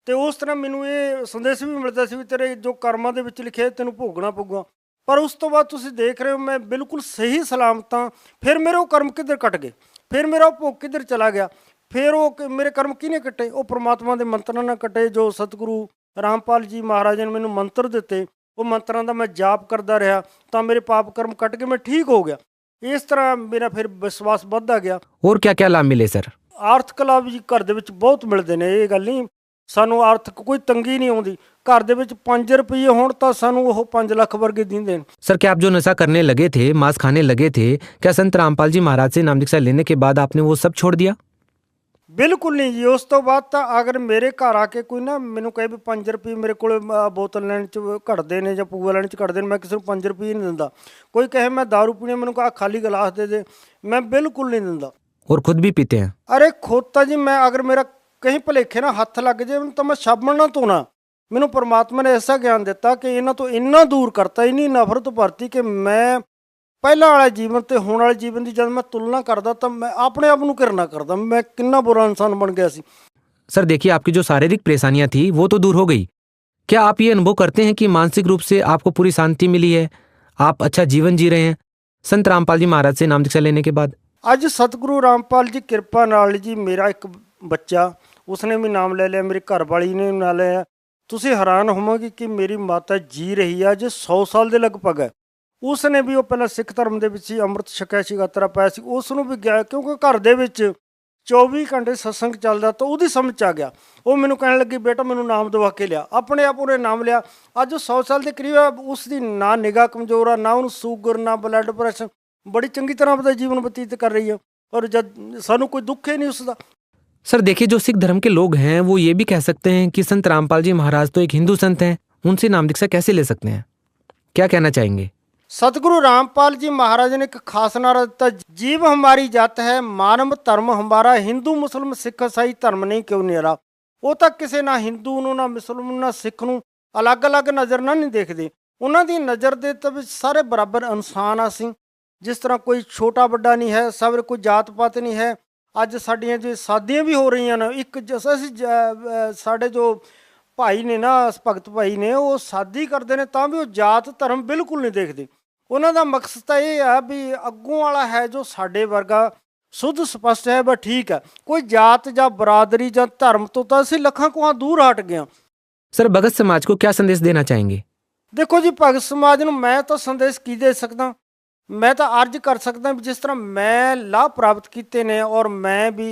ਤੇ ਉਸ ਤਰ੍ਹਾਂ ਮੈਨੂੰ ਇਹ ਸੰਦੇਸ਼ ਵੀ ਮਿਲਦਾ ਸੀ ਵੀ ਤੇਰੇ ਜੋ ਕਰਮਾਂ ਦੇ ਵਿੱਚ ਲਿਖਿਆ ਤੈਨੂੰ ਭੋਗਣਾ ਪਊਗਾ। ਪਰ ਉਸ ਤੋਂ ਬਾਅਦ ਤੁਸੀਂ ਦੇਖ ਰਹੇ ਹੋ ਮੈਂ ਬਿਲਕੁਲ ਸਹੀ ਸਲਾਮਤ ਹਾਂ। ਫਿਰ ਮੇਰੇ ਉਹ ਕਰਮ ਕਿੱਧਰ ਕੱਟ ਗਏ, ਫਿਰ ਮੇਰਾ ਉਹ ਭੋਗ ਕਿੱਧਰ ਚਲਾ ਗਿਆ। ਫਿਰ ਉਹ ਮੇਰੇ ਕਰਮ ਕਿਹਨੇ ਕੱਟੇ? ਉਹ ਪ੍ਰਮਾਤਮਾ ਦੇ ਮੰਤਰਾਂ ਨਾਲ ਕੱਟੇ, ਜੋ ਸਤਿਗੁਰੂ ਰਾਮਪਾਲ ਜੀ ਮਹਾਰਾਜ ਨੇ ਮੈਨੂੰ ਮੰਤਰ ਦਿੱਤੇ। ਉਹ ਮੰਤਰਾਂ ਦਾ ਮੈਂ ਜਾਪ ਕਰਦਾ ਰਿਹਾ ਤਾਂ ਮੇਰੇ ਪਾਪ ਕਰਮ ਕੱਟ ਕੇ ਮੈਂ ਠੀਕ ਹੋ ਗਿਆ। ਇਸ ਤਰ੍ਹਾਂ ਮੇਰਾ ਫਿਰ ਵਿਸ਼ਵਾਸ ਵੱਧਦਾ ਗਿਆ। और क्या क्या लाभ मिले सर? ਆਰਥਿਕ ਲਾਭ ਜੀ ਘਰ ਦੇ ਵਿੱਚ ਬਹੁਤ ਮਿਲਦੇ ਨੇ, ਇਹ ਗੱਲ ਨਹੀਂ, ਸਾਨੂੰ ਆਰਥਿਕ ਕੋਈ ਤੰਗੀ ਨਹੀਂ ਆਉਂਦੀ। ਘਰ ਦੇ ਵਿੱਚ 5 ਰੁਪਏ ਹੋਣ ਤਾਂ ਸਾਨੂੰ ਉਹ 5 ਲੱਖ ਵਰਗੇ ਦਿੰਦੇ ਨੇ। सर क्या आप जो नशा करने लगे थे, मांस खाने लगे थे, क्या संत रामपाल जी महाराज से नाम दीक्षा लेने के बाद आपने वो सब छोड़ दिया? ਬਿਲਕੁਲ ਨਹੀਂ ਜੀ। ਉਸ ਤੋਂ ਬਾਅਦ ਤਾਂ ਅਗਰ ਮੇਰੇ ਘਰ ਆ ਕੇ ਕੋਈ ਨਾ ਮੈਨੂੰ ਕਹੇ ਵੀ 5 ਰੁਪਏ ਮੇਰੇ ਕੋਲ ਬੋਤਲ ਲੈਣ 'ਚ ਘਟਦੇ ਨੇ ਜਾਂ ਪੂਆ ਲੈਣ 'ਚ ਘਟਦੇ ਨੇ, ਮੈਂ ਕਿਸੇ ਨੂੰ 5 ਰੁਪਏ ਨਹੀਂ ਦਿੰਦਾ। ਕੋਈ ਕਹੇ ਮੈਂ ਦਾਰੂ ਪੀਣੀ, ਮੈਨੂੰ ਕਹਾ ਖਾਲੀ ਗਲਾਸ ਦੇ ਦੇ, ਮੈਂ ਬਿਲਕੁਲ ਨਹੀਂ ਦਿੰਦਾ। और खुद भी पीते हैं? ਅਰੇ ਖੁਦ ਤਾਂ ਜੀ ਮੈਂ, ਅਗਰ ਮੇਰਾ ਕਹੀਂ ਭੁਲੇਖੇ ਨਾਲ ਹੱਥ ਲੱਗ ਜਾਏ ਤਾਂ ਮੈਂ ਸਾਬਣ ਨਾਲ ਧੋਣਾ। ਮੈਨੂੰ ਪਰਮਾਤਮਾ ਨੇ ਐਸਾ ਗਿਆਨ ਦਿੱਤਾ ਕਿ ਇਹਨਾਂ ਤੋਂ ਇੰਨਾ ਦੂਰ ਕਰਤਾ, ਇੰਨੀ ਨਫ਼ਰਤ ਭਰਤੀ ਕਿ ਮੈਂ ਪਹਿਲਾਂ ਵਾਲੇ ਜੀਵਨ ਤੇ ਹੁਣ ਵਾਲੇ ਜੀਵਨ ਦੀ ਜਦ ਮੈਂ ਤੁਲਨਾ ਕਰਦਾ ਤਾਂ ਮੈਂ ਆਪਣੇ ਆਪ ਨੂੰ ਘਿਰਣਾ ਕਰਦਾ, ਮੈਂ ਕਿੰਨਾ ਬੁਰਾ ਇਨਸਾਨ ਬਣ ਗਿਆ ਸੀ। सर देखिए, आपकी जो शारीरिक परेशानियां थी वो तो दूर हो गई। क्या आप ये अनुभव करते हैं कि मानसिक रूप से आपको पूरी शांति मिली है, आप अच्छा जीवन जी रहे हैं संत रामपाल जी महाराज से नाम दीक्षा लेने के बाद? ਅੱਜ ਸਤਿਗੁਰੂ ਰਾਮਪਾਲ ਜੀ ਕਿਰਪਾ ਨਾਲ ਜੀ ਮੇਰਾ ਇੱਕ ਬੱਚਾ, ਉਸਨੇ ਵੀ ਨਾਮ ਲੈ ਲਿਆ, ਮੇਰੀ ਘਰ ਵਾਲੀ ਨੇ ਨਾਂ ਲਿਆ। ਤੁਸੀਂ ਹੈਰਾਨ ਹੋਵੋਗੇ ਕਿ ਮੇਰੀ ਮਾਤਾ ਜੀ ਰਹੀ ਆ ਜੇ 100 ਸਾਲ ਦੇ ਲਗਭਗ ਹੈ। ਉਸਨੇ ਵੀ ਉਹ ਪਹਿਲਾਂ ਸਿੱਖ ਧਰਮ ਦੇ ਵਿੱਚ ਹੀ ਅੰਮ੍ਰਿਤ ਛਕਿਆ ਸੀ, ਗਾਤਰਾ ਪਾਇਆ ਸੀ। ਉਸ ਨੂੰ ਵੀ ਗਿਆ, ਕਿਉਂਕਿ ਘਰ ਦੇ ਵਿੱਚ 24 ਘੰਟੇ ਸਤਸੰਗ ਚੱਲਦਾ ਤਾਂ ਉਹਦੀ ਸਮਝ 'ਚ ਆ ਗਿਆ। ਉਹ ਮੈਨੂੰ ਕਹਿਣ ਲੱਗੀ ਬੇਟਾ ਮੈਨੂੰ ਨਾਮ ਦਵਾ ਕੇ ਲਿਆ। ਆਪਣੇ ਆਪ ਉਹਨੇ ਨਾਮ ਲਿਆ। ਅੱਜ ਉਹ 100 ਸਾਲ ਦੇ ਕਰੀਬ ਆ। ਉਸ ਦੀ ਨਾ ਨਿਗਾਹ ਕਮਜ਼ੋਰ ਆ, ਨਾ ਉਹਨੂੰ ਸ਼ੂਗਰ, ਨਾ ਬਲੱਡ ਪ੍ਰੈਸ਼ਰ, ਬੜੀ ਚੰਗੀ ਤਰ੍ਹਾਂ ਆਪਣਾ ਜੀਵਨ ਬਤੀਤ ਕਰ ਰਹੀ ਹੈ ਔਰ ਜਦ ਸਾਨੂੰ ਕੋਈ ਦੁੱਖ ਹੀ ਨਹੀਂ ਉਸਦਾ। सर देखिए, जो सिख धर्म के लोग हैं वो ये भी कह सकते हैं कि संत रामपाल जी महाराज तो एक हिंदू संत हैं, उनसे नाम दीक्षा कैसे ले सकते हैं? क्या कहना चाहेंगे? सतगुरु रामपाल जी महाराज ने एक खास नारा दिता, जीव हमारी जात है, मानव धर्म हमारा, हिंदू मुस्लिम सिख ईसाई धर्म नहीं क्यों नेरा। ਉਹ ਤਾਂ ਕਿਸੇ ਨਾ ਹਿੰਦੂ ਨੂੰ, ਨਾ ਮੁਸਲਮਾਨ, ਨਾ ਸਿੱਖ ਨੂੰ ਅਲੱਗ-ਅਲੱਗ ਨਜ਼ਰ ਨਾਲ ਨਹੀਂ ਦੇਖਦੇ। ਉਹਨਾਂ ਦੀ ਨਜ਼ਰ ਦੇ ਤਾਂ ਵਿੱਚ ਸਾਰੇ ਬਰਾਬਰ ਇਨਸਾਨ ਆ। ਅਸੀਂ ਜਿਸ ਤਰ੍ਹਾਂ ਕੋਈ ਛੋਟਾ ਵੱਡਾ ਨਹੀਂ ਹੈ, ਸਭ ਕੋਈ ਜਾਤ ਪਾਤ ਨਹੀਂ ਹੈ। ਅੱਜ ਸਾਡੀਆਂ ਜੋ ਸ਼ਾਦੀਆਂ ਵੀ ਹੋ ਰਹੀਆਂ ਨੇ, ਇੱਕ ਅਸੀਂ ਸਾਡੇ ਜੋ ਭਾਈ ਨੇ ਨਾ, ਭਗਤ ਭਾਈ ਨੇ, ਉਹ ਸ਼ਾਦੀ ਕਰਦੇ ਨੇ ਤਾਂ ਵੀ ਉਹ ਜਾਤ ਧਰਮ ਬਿਲਕੁਲ ਨਹੀਂ ਦੇਖਦੇ। ਉਹਨਾਂ ਦਾ ਮਕਸਦ ਤਾਂ ਇਹ ਆ ਵੀ ਅੱਗੋਂ ਵਾਲਾ ਹੈ ਜੋ ਸਾਡੇ ਵਰਗਾ शुद्ध स्पष्ट है बस ठीक है। कोई जात या बरादरी या धर्म तो ਅਸੀਂ ਲੱਖਾਂ ਕੋਹਾਂ ਦੂਰ ਹਟ ਗਏ। सर भगत समाज को क्या संदेश देना चाहेंगे? देखो जी, भगत समाज ਨੂੰ ਮੈਂ ਤਾਂ ਸੰਦੇਸ਼ ਕੀ ਦੇ ਸਕਦਾ? ਮੈਂ ਤਾਂ ਅਰਜ਼ ਕਰ ਸਕਦਾ ਵੀ ਜਿਸ ਤਰ੍ਹਾਂ ਮੈਂ ਲਾਭ ਪ੍ਰਾਪਤ ਕੀਤੇ ਨੇ ਔਰ ਮੈਂ ਵੀ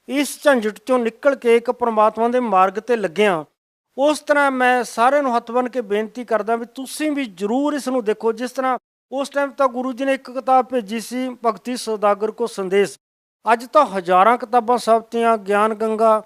ਇਸ ਝੰਜਟ ਚੋਂ ਨਿਕਲ ਕੇ ਇੱਕ ਪ੍ਰਮਾਤਮਾ ਦੇ ਮਾਰਗ ਤੇ ਲੱਗਿਆ, ਉਸ ਤਰ੍ਹਾਂ ਮੈਂ ਸਾਰਿਆਂ ਨੂੰ ਹੱਥ ਬੰਨ੍ਹ ਕੇ ਬੇਨਤੀ ਕਰਦਾ ਵੀ ਤੁਸੀਂ ਵੀ ਜ਼ਰੂਰ ਇਸ ਨੂੰ ਦੇਖੋ। ਜਿਸ ਤਰ੍ਹਾਂ ਉਸ ਟਾਈਮ ਤਾਂ ਗੁਰੂ ਜੀ ਨੇ ਇੱਕ ਕਿਤਾਬ ਭੇਜੀ ਸੀ, ਭਗਤੀ ਸੌਦਾਗਰ ਕੋ ਸੰਦੇਸ਼। ਅੱਜ ਤਾਂ ਹਜ਼ਾਰਾਂ ਕਿਤਾਬਾਂ ਛਪਤੀਆਂ, ਗਿਆਨ ਗੰਗਾ,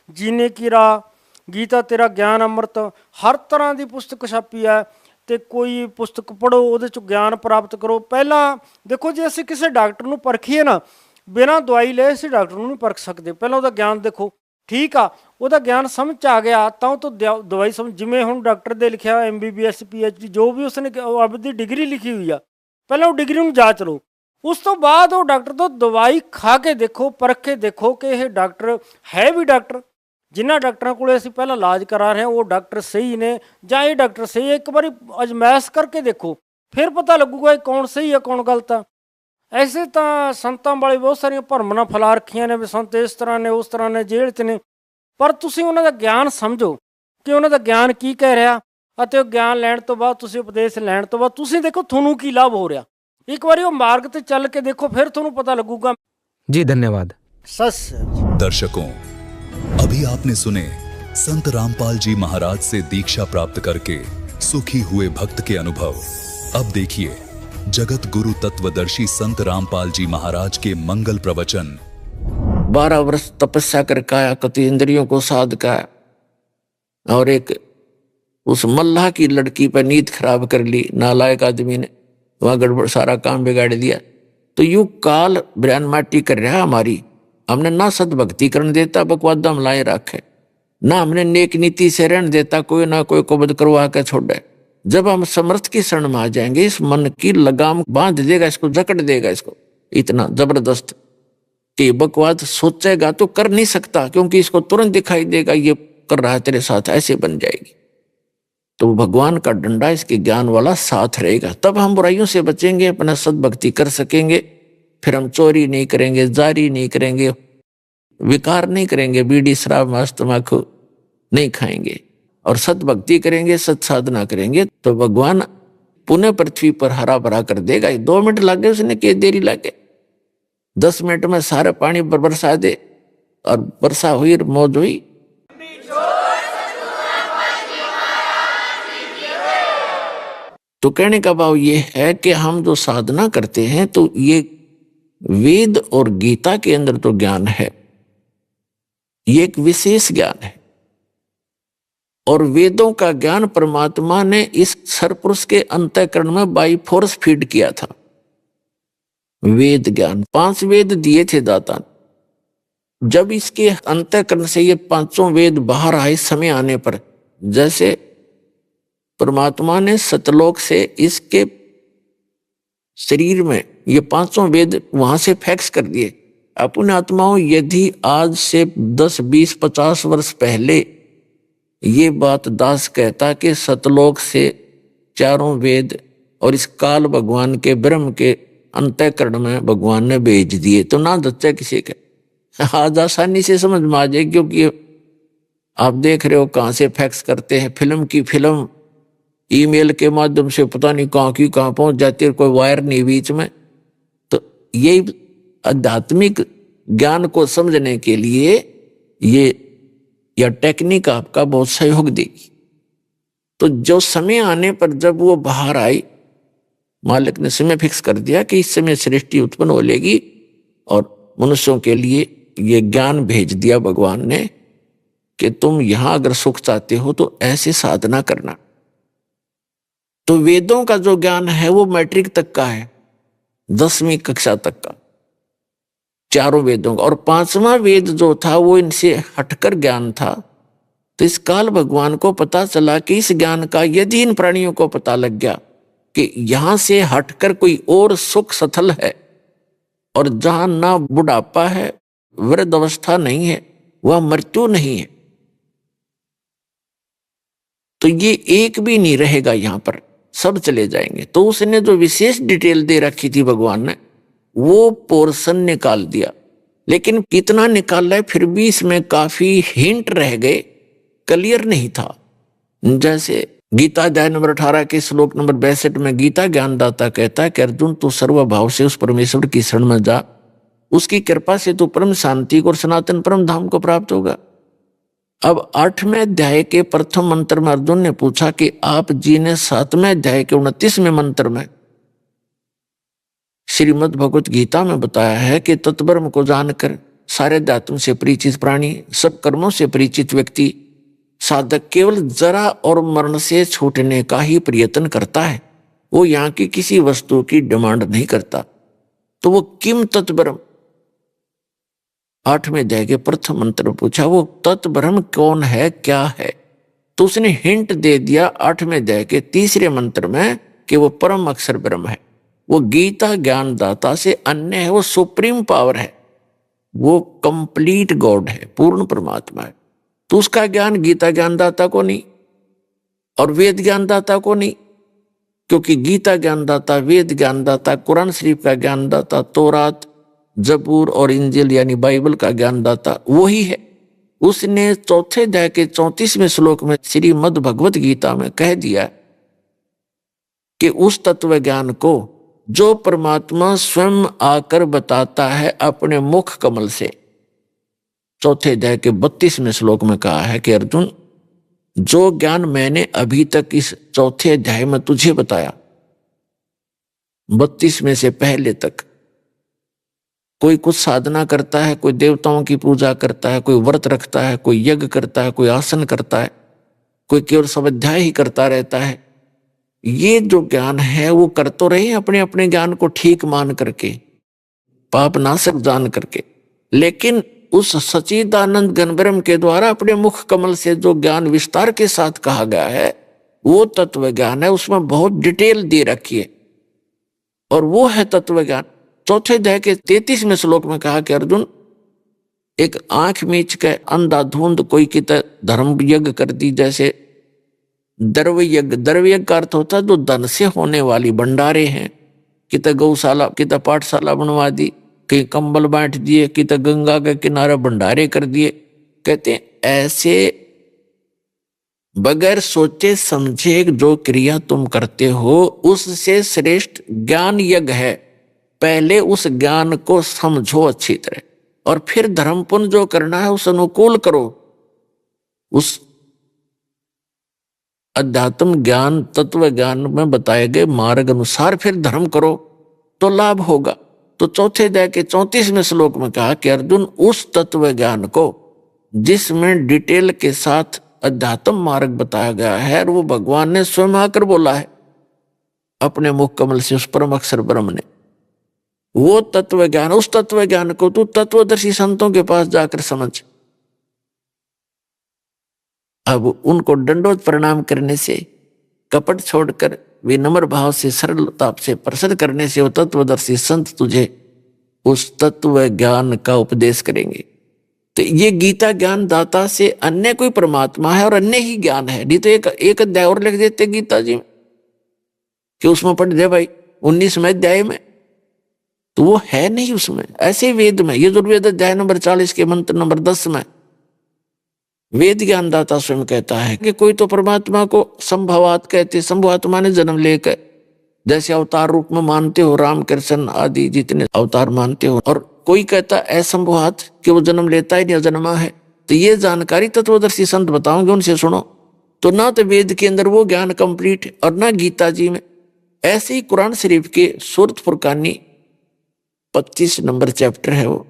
ਜੀਨੇ ਕੀ ਰਾਹ, ਗੀਤਾ ਤੇਰਾ ਗਿਆਨ ਅੰਮ੍ਰਿਤ, ਹਰ ਤਰ੍ਹਾਂ ਦੀ ਪੁਸਤਕ ਛਾਪੀ ਹੈ। ਅਤੇ ਕੋਈ ਪੁਸਤਕ ਪੜ੍ਹੋ, ਉਹਦੇ 'ਚੋਂ ਗਿਆਨ ਪ੍ਰਾਪਤ ਕਰੋ। ਪਹਿਲਾਂ ਦੇਖੋ, ਜੇ ਅਸੀਂ ਕਿਸੇ ਡਾਕਟਰ ਨੂੰ ਪਰਖੀਏ ਨਾ, ਬਿਨਾਂ ਦਵਾਈ ਲਏ ਅਸੀਂ ਡਾਕਟਰ ਨੂੰ ਨਹੀਂ ਪਰਖ ਸਕਦੇ। ਪਹਿਲਾਂ ਉਹਦਾ ਗਿਆਨ ਦੇਖੋ, ਠੀਕ ਆ, ਉਹਦਾ ਗਿਆਨ ਸਮਝ 'ਚ ਆ ਗਿਆ ਤਾਂ ਉਹ ਤੋਂ ਦਵਾਈ ਸਮਝ, ਜਿਵੇਂ ਹੁਣ ਡਾਕਟਰ ਦੇ ਲਿਖਿਆ MBBS PhD ਜੋ ਵੀ ਉਸਨੇ ਆਪਦੀ ਡਿਗਰੀ ਲਿਖੀ ਹੋਈ ਆ, ਪਹਿਲਾਂ ਉਹ ਡਿਗਰੀ ਨੂੰ ਜਾਂਚ ਲਓ, ਉਸ ਤੋਂ ਬਾਅਦ ਉਹ ਡਾਕਟਰ ਤੋਂ ਦਵਾਈ ਖਾ ਕੇ ਦੇਖੋ, ਪਰਖ ਕੇ ਦੇਖੋ ਕਿ ਇਹ ਡਾਕਟਰ ਹੈ ਵੀ ਡਾਕਟਰ। ਜਿਨ੍ਹਾਂ ਡਾਕਟਰਾਂ ਕੋਲ ਅਸੀਂ ਪਹਿਲਾਂ ਇਲਾਜ ਕਰਾ ਰਹੇ ਹਾਂ ਉਹ ਡਾਕਟਰ ਸਹੀ ਨੇ ਜਾਂ ਇਹ ਡਾਕਟਰ ਸਹੀ ਹੈ, ਇੱਕ ਵਾਰੀ ਅਜਮਾਇਸ਼ ਕਰਕੇ ਦੇਖੋ, ਫਿਰ ਪਤਾ ਲੱਗੂਗਾ ਇਹ ਕੌਣ ਸਹੀ ਹੈ ਕੌਣ ਗਲਤ ਆ। ਐਸੇ ਤਾਂ ਸੰਤਾਂ ਵਾਲੇ ਬਹੁਤ ਸਾਰੀਆਂ ਭਰਮਾਂ ਫੈਲਾ ਰੱਖੀਆਂ ਨੇ ਵੀ ਸੰਤ ਇਸ ਤਰ੍ਹਾਂ ਨੇ ਉਸ ਤਰ੍ਹਾਂ ਨੇ ਜੇਲ੍ਹ 'ਚ ਨੇ, ਪਰ ਤੁਸੀਂ ਉਹਨਾਂ ਦਾ ਗਿਆਨ ਸਮਝੋ ਕਿ ਉਹਨਾਂ ਦਾ ਗਿਆਨ ਕੀ ਕਹਿ ਰਿਹਾ, ਅਤੇ ਉਹ ਗਿਆਨ ਲੈਣ ਤੋਂ ਬਾਅਦ ਤੁਸੀਂ ਉਪਦੇਸ਼ ਲੈਣ ਤੋਂ ਬਾਅਦ ਤੁਸੀਂ ਦੇਖੋ ਤੁਹਾਨੂੰ ਕੀ ਲਾਭ ਹੋ ਰਿਹਾ। ਇੱਕ ਵਾਰੀ ਉਹ ਮਾਰਗ ਤੇ ਚੱਲ ਕੇ ਦੇਖੋ, ਫਿਰ ਤੁਹਾਨੂੰ पता लगूगा। जी धन्यवाद। सच दर्शकों, अभी आपने सुने संत रामपाल जी महाराज से दीक्षा प्राप्त करके सुखी हुए भक्त के अनुभव। अब देखिए जगत गुरु तत्वदर्शी संत रामपाल जी महाराज के मंगल प्रवचन। 12 वर्ष तपस्या कर काया कति इंद्रियों को साध का, और एक उस मल्लाह की लड़की पर नींद खराब कर ली नालायक आदमी ने, वहां गड़बड़ सारा काम बिगाड़ दिया। तो यू काल ब्रैन माटी कर रहा हमारी, हमने ना सदभक्ति करने देता, बकवादा मलाए रखे, ना हमने नेक नीति से रहने देता, कोई ना कोई को बद करवा के छोड़े। जब हम समर्थ की शरण में आ जाएंगे, इस मन की लगाम बांध देगा, इसको जकड़ देगा, इसको इतना जबरदस्त कि बकवाद सोचेगा तो कर नहीं सकता, क्योंकि इसको तुरंत दिखाई देगा ये कर रहा है तेरे साथ, ऐसे बन जाएगी। तो भगवान का डंडा इसके ज्ञान वाला साथ रहेगा, तब हम बुराइयों से बचेंगे, अपना सद्भक्ति कर सकेंगे। फिर हम चोरी नहीं करेंगे, जारी नहीं करेंगे, विकार नहीं करेंगे, बीड़ी शराब मांस तम्बाकू नहीं खाएंगे, और सद्भक्ति करेंगे, सत्साधना करेंगे, तो भगवान पुनः पृथ्वी पर हरा भरा कर देगा। 2 मिनट लगे उसने, के देरी लगे, 10 मिनट में सारा पानी बरसा दे, और वर्षा हुई, मौज हुई। तो कहने का भाव ये है कि हम जो साधना करते हैं तो ये वेद और गीता के अंदर तो ज्ञान है, ये एक विशेष ज्ञान है, और वेदों का ज्ञान परमात्मा ने इस सरपुरुष के अंतःकरण में बाई फोर्स फीड किया था। वेद ज्ञान 5 वेद दिए थे दाता, जब इसके अंतःकरण से ये 5 वेद बाहर आए समय आने पर, जैसे परमात्मा ने सतलोक से इसके शरीर में ये 5 वेद वहां से फैक्स कर दिए। अपने आत्माओं, यदि आज से 10, 20, 50 वर्ष पहले ये बात दास कहता कि सतलोक से 4 वेद और इस काल भगवान के ब्रह्म के अंतःकरण में भगवान ने भेज दिए, तो ना दच्चा किसी के, आज आसानी से समझ में आ जाए, क्योंकि आप देख रहे हो कहां से फैक्स करते हैं, फिल्म की फिल्म ईमेल के माध्यम से पता नहीं कहां की कहां पहुंच जाती है, कोई वायर नहीं बीच में। तो यही आध्यात्मिक ज्ञान को समझने के लिए ये या टेक्निक आपका बहुत सहयोग देगी। तो जो समय आने पर जब वो बाहर आई, मालिक ने समय फिक्स कर दिया कि इस समय सृष्टि उत्पन्न हो लेगी, और मनुष्यों के लिए ये ज्ञान भेज दिया भगवान ने कि तुम यहां अगर सुख चाहते हो तो ऐसे साधना करना। तो वेदों का जो ज्ञान है वो मैट्रिक तक का है, 10वीं कक्षा तक का, 4 वेदों का, और 5वां वेद जो था वो इनसे हटकर ज्ञान था। तो इस काल भगवान को पता चला कि इस ज्ञान का यदि इन प्राणियों को पता लग गया कि यहां से हटकर कोई और सुख सथल है, और जहां ना बुढ़ापा है, वृद्ध अवस्था नहीं है, वह मृत्यु नहीं है, तो ये एक भी नहीं रहेगा, यहां पर सब चले जाएंगे। तो उसने जो विशेष डिटेल दे रखी थी भगवान ने, वो पोर्शन निकाल दिया, लेकिन कितना निकाला है फिर भी इसमें काफी हिंट रह गए, क्लियर नहीं था। जैसे गीता अध्याय नंबर 18 के श्लोक नंबर 62 में गीता ज्ञानदाता कहता है कि अर्जुन तू सर्वभाव से उस परमेश्वर की शरण में जा, उसकी कृपा से तू परम शांति को और सनातन परम धाम को प्राप्त होगा। अब 8वें अध्याय के प्रथम मंत्र में अर्जुन ने पूछा कि आप जी ने 7वें अध्याय के 29वें मंत्र में श्रीमद् भगवत गीता में बताया है कि तत्ब्रह्म को जानकर सारे अध्यात्म से परिचित प्राणी, सब कर्मों से परिचित व्यक्ति, साधक केवल जरा और मरण से छूटने का ही प्रयत्न करता है, वो यहाँ की किसी वस्तु की डिमांड नहीं करता। तो वो किम तत्ब्रह्म, 8वें अध्याय के प्रथम मंत्र में पूछा वो तत्व ब्रह्म कौन है, क्या है, तो उसने हिंट दे दिया 8वें अध्याय के 3रे मंत्र में कि वो परम अक्षर ब्रह्म है, वो गीता ज्ञानदाता से अन्य है, वो सुप्रीम पावर है, वो कंप्लीट गॉड है, पूर्ण परमात्मा है। तो उसका ज्ञान गीता ज्ञानदाता को नहीं और वेद ज्ञानदाता को नहीं, क्योंकि गीता ज्ञानदाता, वेद ज्ञानदाता, कुरान शरीफ का ज्ञानदाता, तौरात, जबूर और इंजिल यानी बाइबल का ज्ञानदाता वही है। उसने चौथे अध्याय के 34वें श्लोक में श्रीमद् भगवत गीता में कह दिया कि उस तत्व ज्ञान को जो परमात्मा स्वयं आकर बताता है अपने मुख कमल से। चौथे अध्याय के 32वें श्लोक में कहा है कि अर्जुन, जो ज्ञान मैंने अभी तक इस चौथे अध्याय में तुझे बताया, 32 में से पहले तक, कोई कुछ साधना करता है, कोई देवताओं की पूजा करता है, कोई व्रत रखता है, कोई यज्ञ करता है, कोई आसन करता है, कोई केवल स्वाध्याय ही करता रहता है, ये जो ज्ञान है वो कर तो रहे हैं अपने अपने ज्ञान को ठीक मान करके, पाप नाशक जान करके, लेकिन उस सच्चिदानंद घन ब्रह्म के द्वारा अपने मुख कमल से जो ज्ञान विस्तार के साथ कहा गया है वो तत्व ज्ञान है। उसमें बहुत डिटेल दे रखी है और वो है तत्व ज्ञान। चौथे अध्याय के 33वें श्लोक में कहा कि अर्जुन, एक आंख मीच के अंधाधुंध कोई की धर्म यज्ञ कर दी, जैसे द्रव्य यज्ञ। द्रव्य यज्ञ का अर्थ होता है जो धन से होने वाली भंडारे हैं, कित गौशाला, कित पाठशाला बनवा दी, कहीं कंबल बांट दिए, कित गंगा के किनारे भंडारे कर दिए। कहते हैं ऐसे बगैर सोचे समझे जो क्रिया तुम करते हो उससे श्रेष्ठ ज्ञान यज्ञ है। पहले उस ज्ञान को समझो अच्छी तरह और फिर धर्म पुण्य जो करना है उस अनुकूल करो। उस अध्यात्म ज्ञान, तत्व ज्ञान में बताए गए मार्ग अनुसार फिर धर्म करो तो लाभ होगा। तो चौथे अध्याय के 34वें श्लोक में कहा कि अर्जुन, उस तत्व ज्ञान को जिसमें डिटेल के साथ अध्यात्म मार्ग बताया गया है और वो भगवान ने स्वयं आकर बोला है अपने मुख कमल से, उस परम अक्षर ब्रह्म ने, वो तत्व ज्ञान, उस तत्व ज्ञान को तू तत्वदर्शी संतों के पास जाकर समझ। अब उनको दंडोत प्रणाम करने से, कपट छोड़कर विनम्र भाव से, सरलता से प्रसन्न करने से वो तत्वदर्शी संत तुझे उस तत्व ज्ञान का उपदेश करेंगे। तो ये गीता ज्ञान दाता से अन्य कोई परमात्मा है और अन्य ही ज्ञान है। नहीं तो एक अध्याय और लिख देते गीता जी में कि उसमें पढ़ दे भाई 19वें अध्याय में, तो वो है नहीं उसमें। ऐसे वेद में यजुर्वेद अध्याय नंबर 40 के मंत्र नंबर 10 में वेद ज्ञानदाता स्वयं कहता है कि कोई तो परमात्मा को संभवात कहते, संभवात माने जन्म लेकर, जैसे अवतार रूप में मानते हो राम कृष्ण आदि जितने अवतार मानते हो, और कोई कहता असंभवात कि वो जन्म लेता ही नहीं, अजन्मा है। तो ये जानकारी तत्वदर्शी संत बताओगे, उनसे सुनो। तो ना तो वेद के अंदर वो ज्ञान कंप्लीट और ना गीता जी में। ऐसे ही कुरान शरीफ के सूरत फुरकानी 25 नंबर चैप्टर है वो,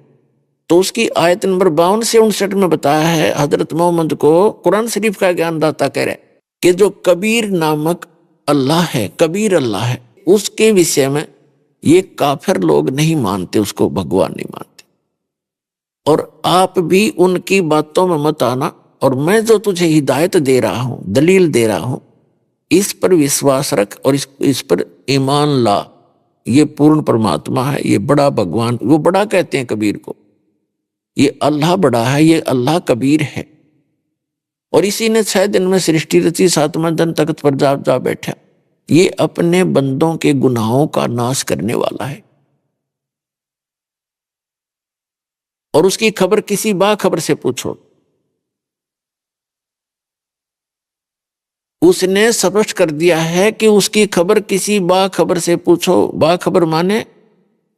तो उसकी आयत नंबर 52 से 59 में बताया है हजरत मोहम्मद को कुरान शरीफ का ज्ञान दाता कह रहे कि जो कबीर नामक अल्लाह है, कबीर अल्लाह है, उसके विषय में ये काफिर लोग नहीं मानते, उसको भगवान नहीं मानते। और आप भी उनकी बातों में मत आना, और मैं जो तुझे हिदायत दे रहा हूं, दलील दे रहा हूं, इस पर विश्वास रख और इस पर ईमान ला। ये पूर्ण परमात्मा है, ये बड़ा भगवान, वो बड़ा कहते हैं कबीर को, ये अल्लाह बड़ा है, ये अल्लाह कबीर है। और इसी ने 6 दिन में सृष्टि रची, 7वें दिन तख्त पर जा बैठा। ये अपने बंदों के गुनाहों का नाश करने वाला है। और उसकी खबर किसी बाखबर से पूछो, उसने स्पष्ट कर दिया है कि उसकी खबर किसी बाखबर से पूछो। बाखबर माने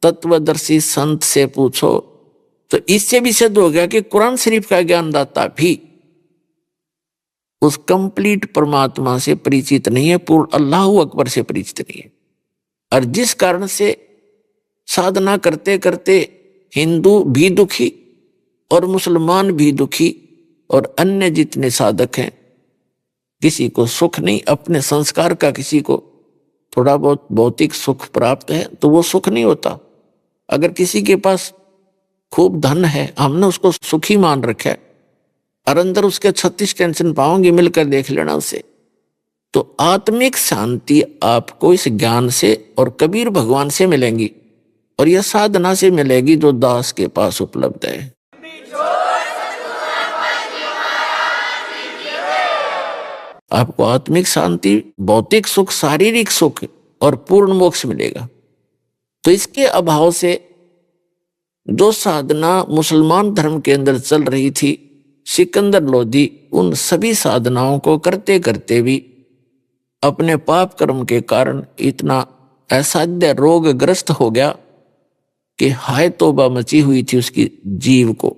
तत्वदर्शी संत से पूछो। तो इससे भी सिद्ध हो गया कि कुरान शरीफ का ज्ञानदाता भी उस कंप्लीट परमात्मा से परिचित नहीं है, पूर्ण अल्लाह अकबर से परिचित नहीं है। और जिस कारण से साधना करते करते हिंदू भी दुखी और मुसलमान भी दुखी और अन्य जितने साधक हैं, किसी को सुख नहीं, अपने संस्कार का किसी को थोड़ा बहुत भौतिक सुख प्राप्त है तो वो सुख नहीं होता। अगर किसी के पास खूब धन है, हमने उसको सुखी मान रखा है, और अंदर उसके 36 टेंशन पाओगे, मिलकर देख लेना उसे। तो आत्मिक शांति आपको इस ज्ञान से और कबीर भगवान से मिलेंगी, और यह साधना से मिलेगी जो दास के पास उपलब्ध है। आपको आत्मिक शांति, भौतिक सुख, शारीरिक सुख और पूर्ण मोक्ष मिलेगा। तो इसके अभाव से जो साधना मुसलमान धर्म के अंदर चल रही थी, सिकंदर लोधी उन सभी साधनाओं को करते करते भी अपने पाप कर्म के कारण इतना असाध्य रोगग्रस्त हो गया कि हाय तौबा मची हुई थी उसकी जीव को।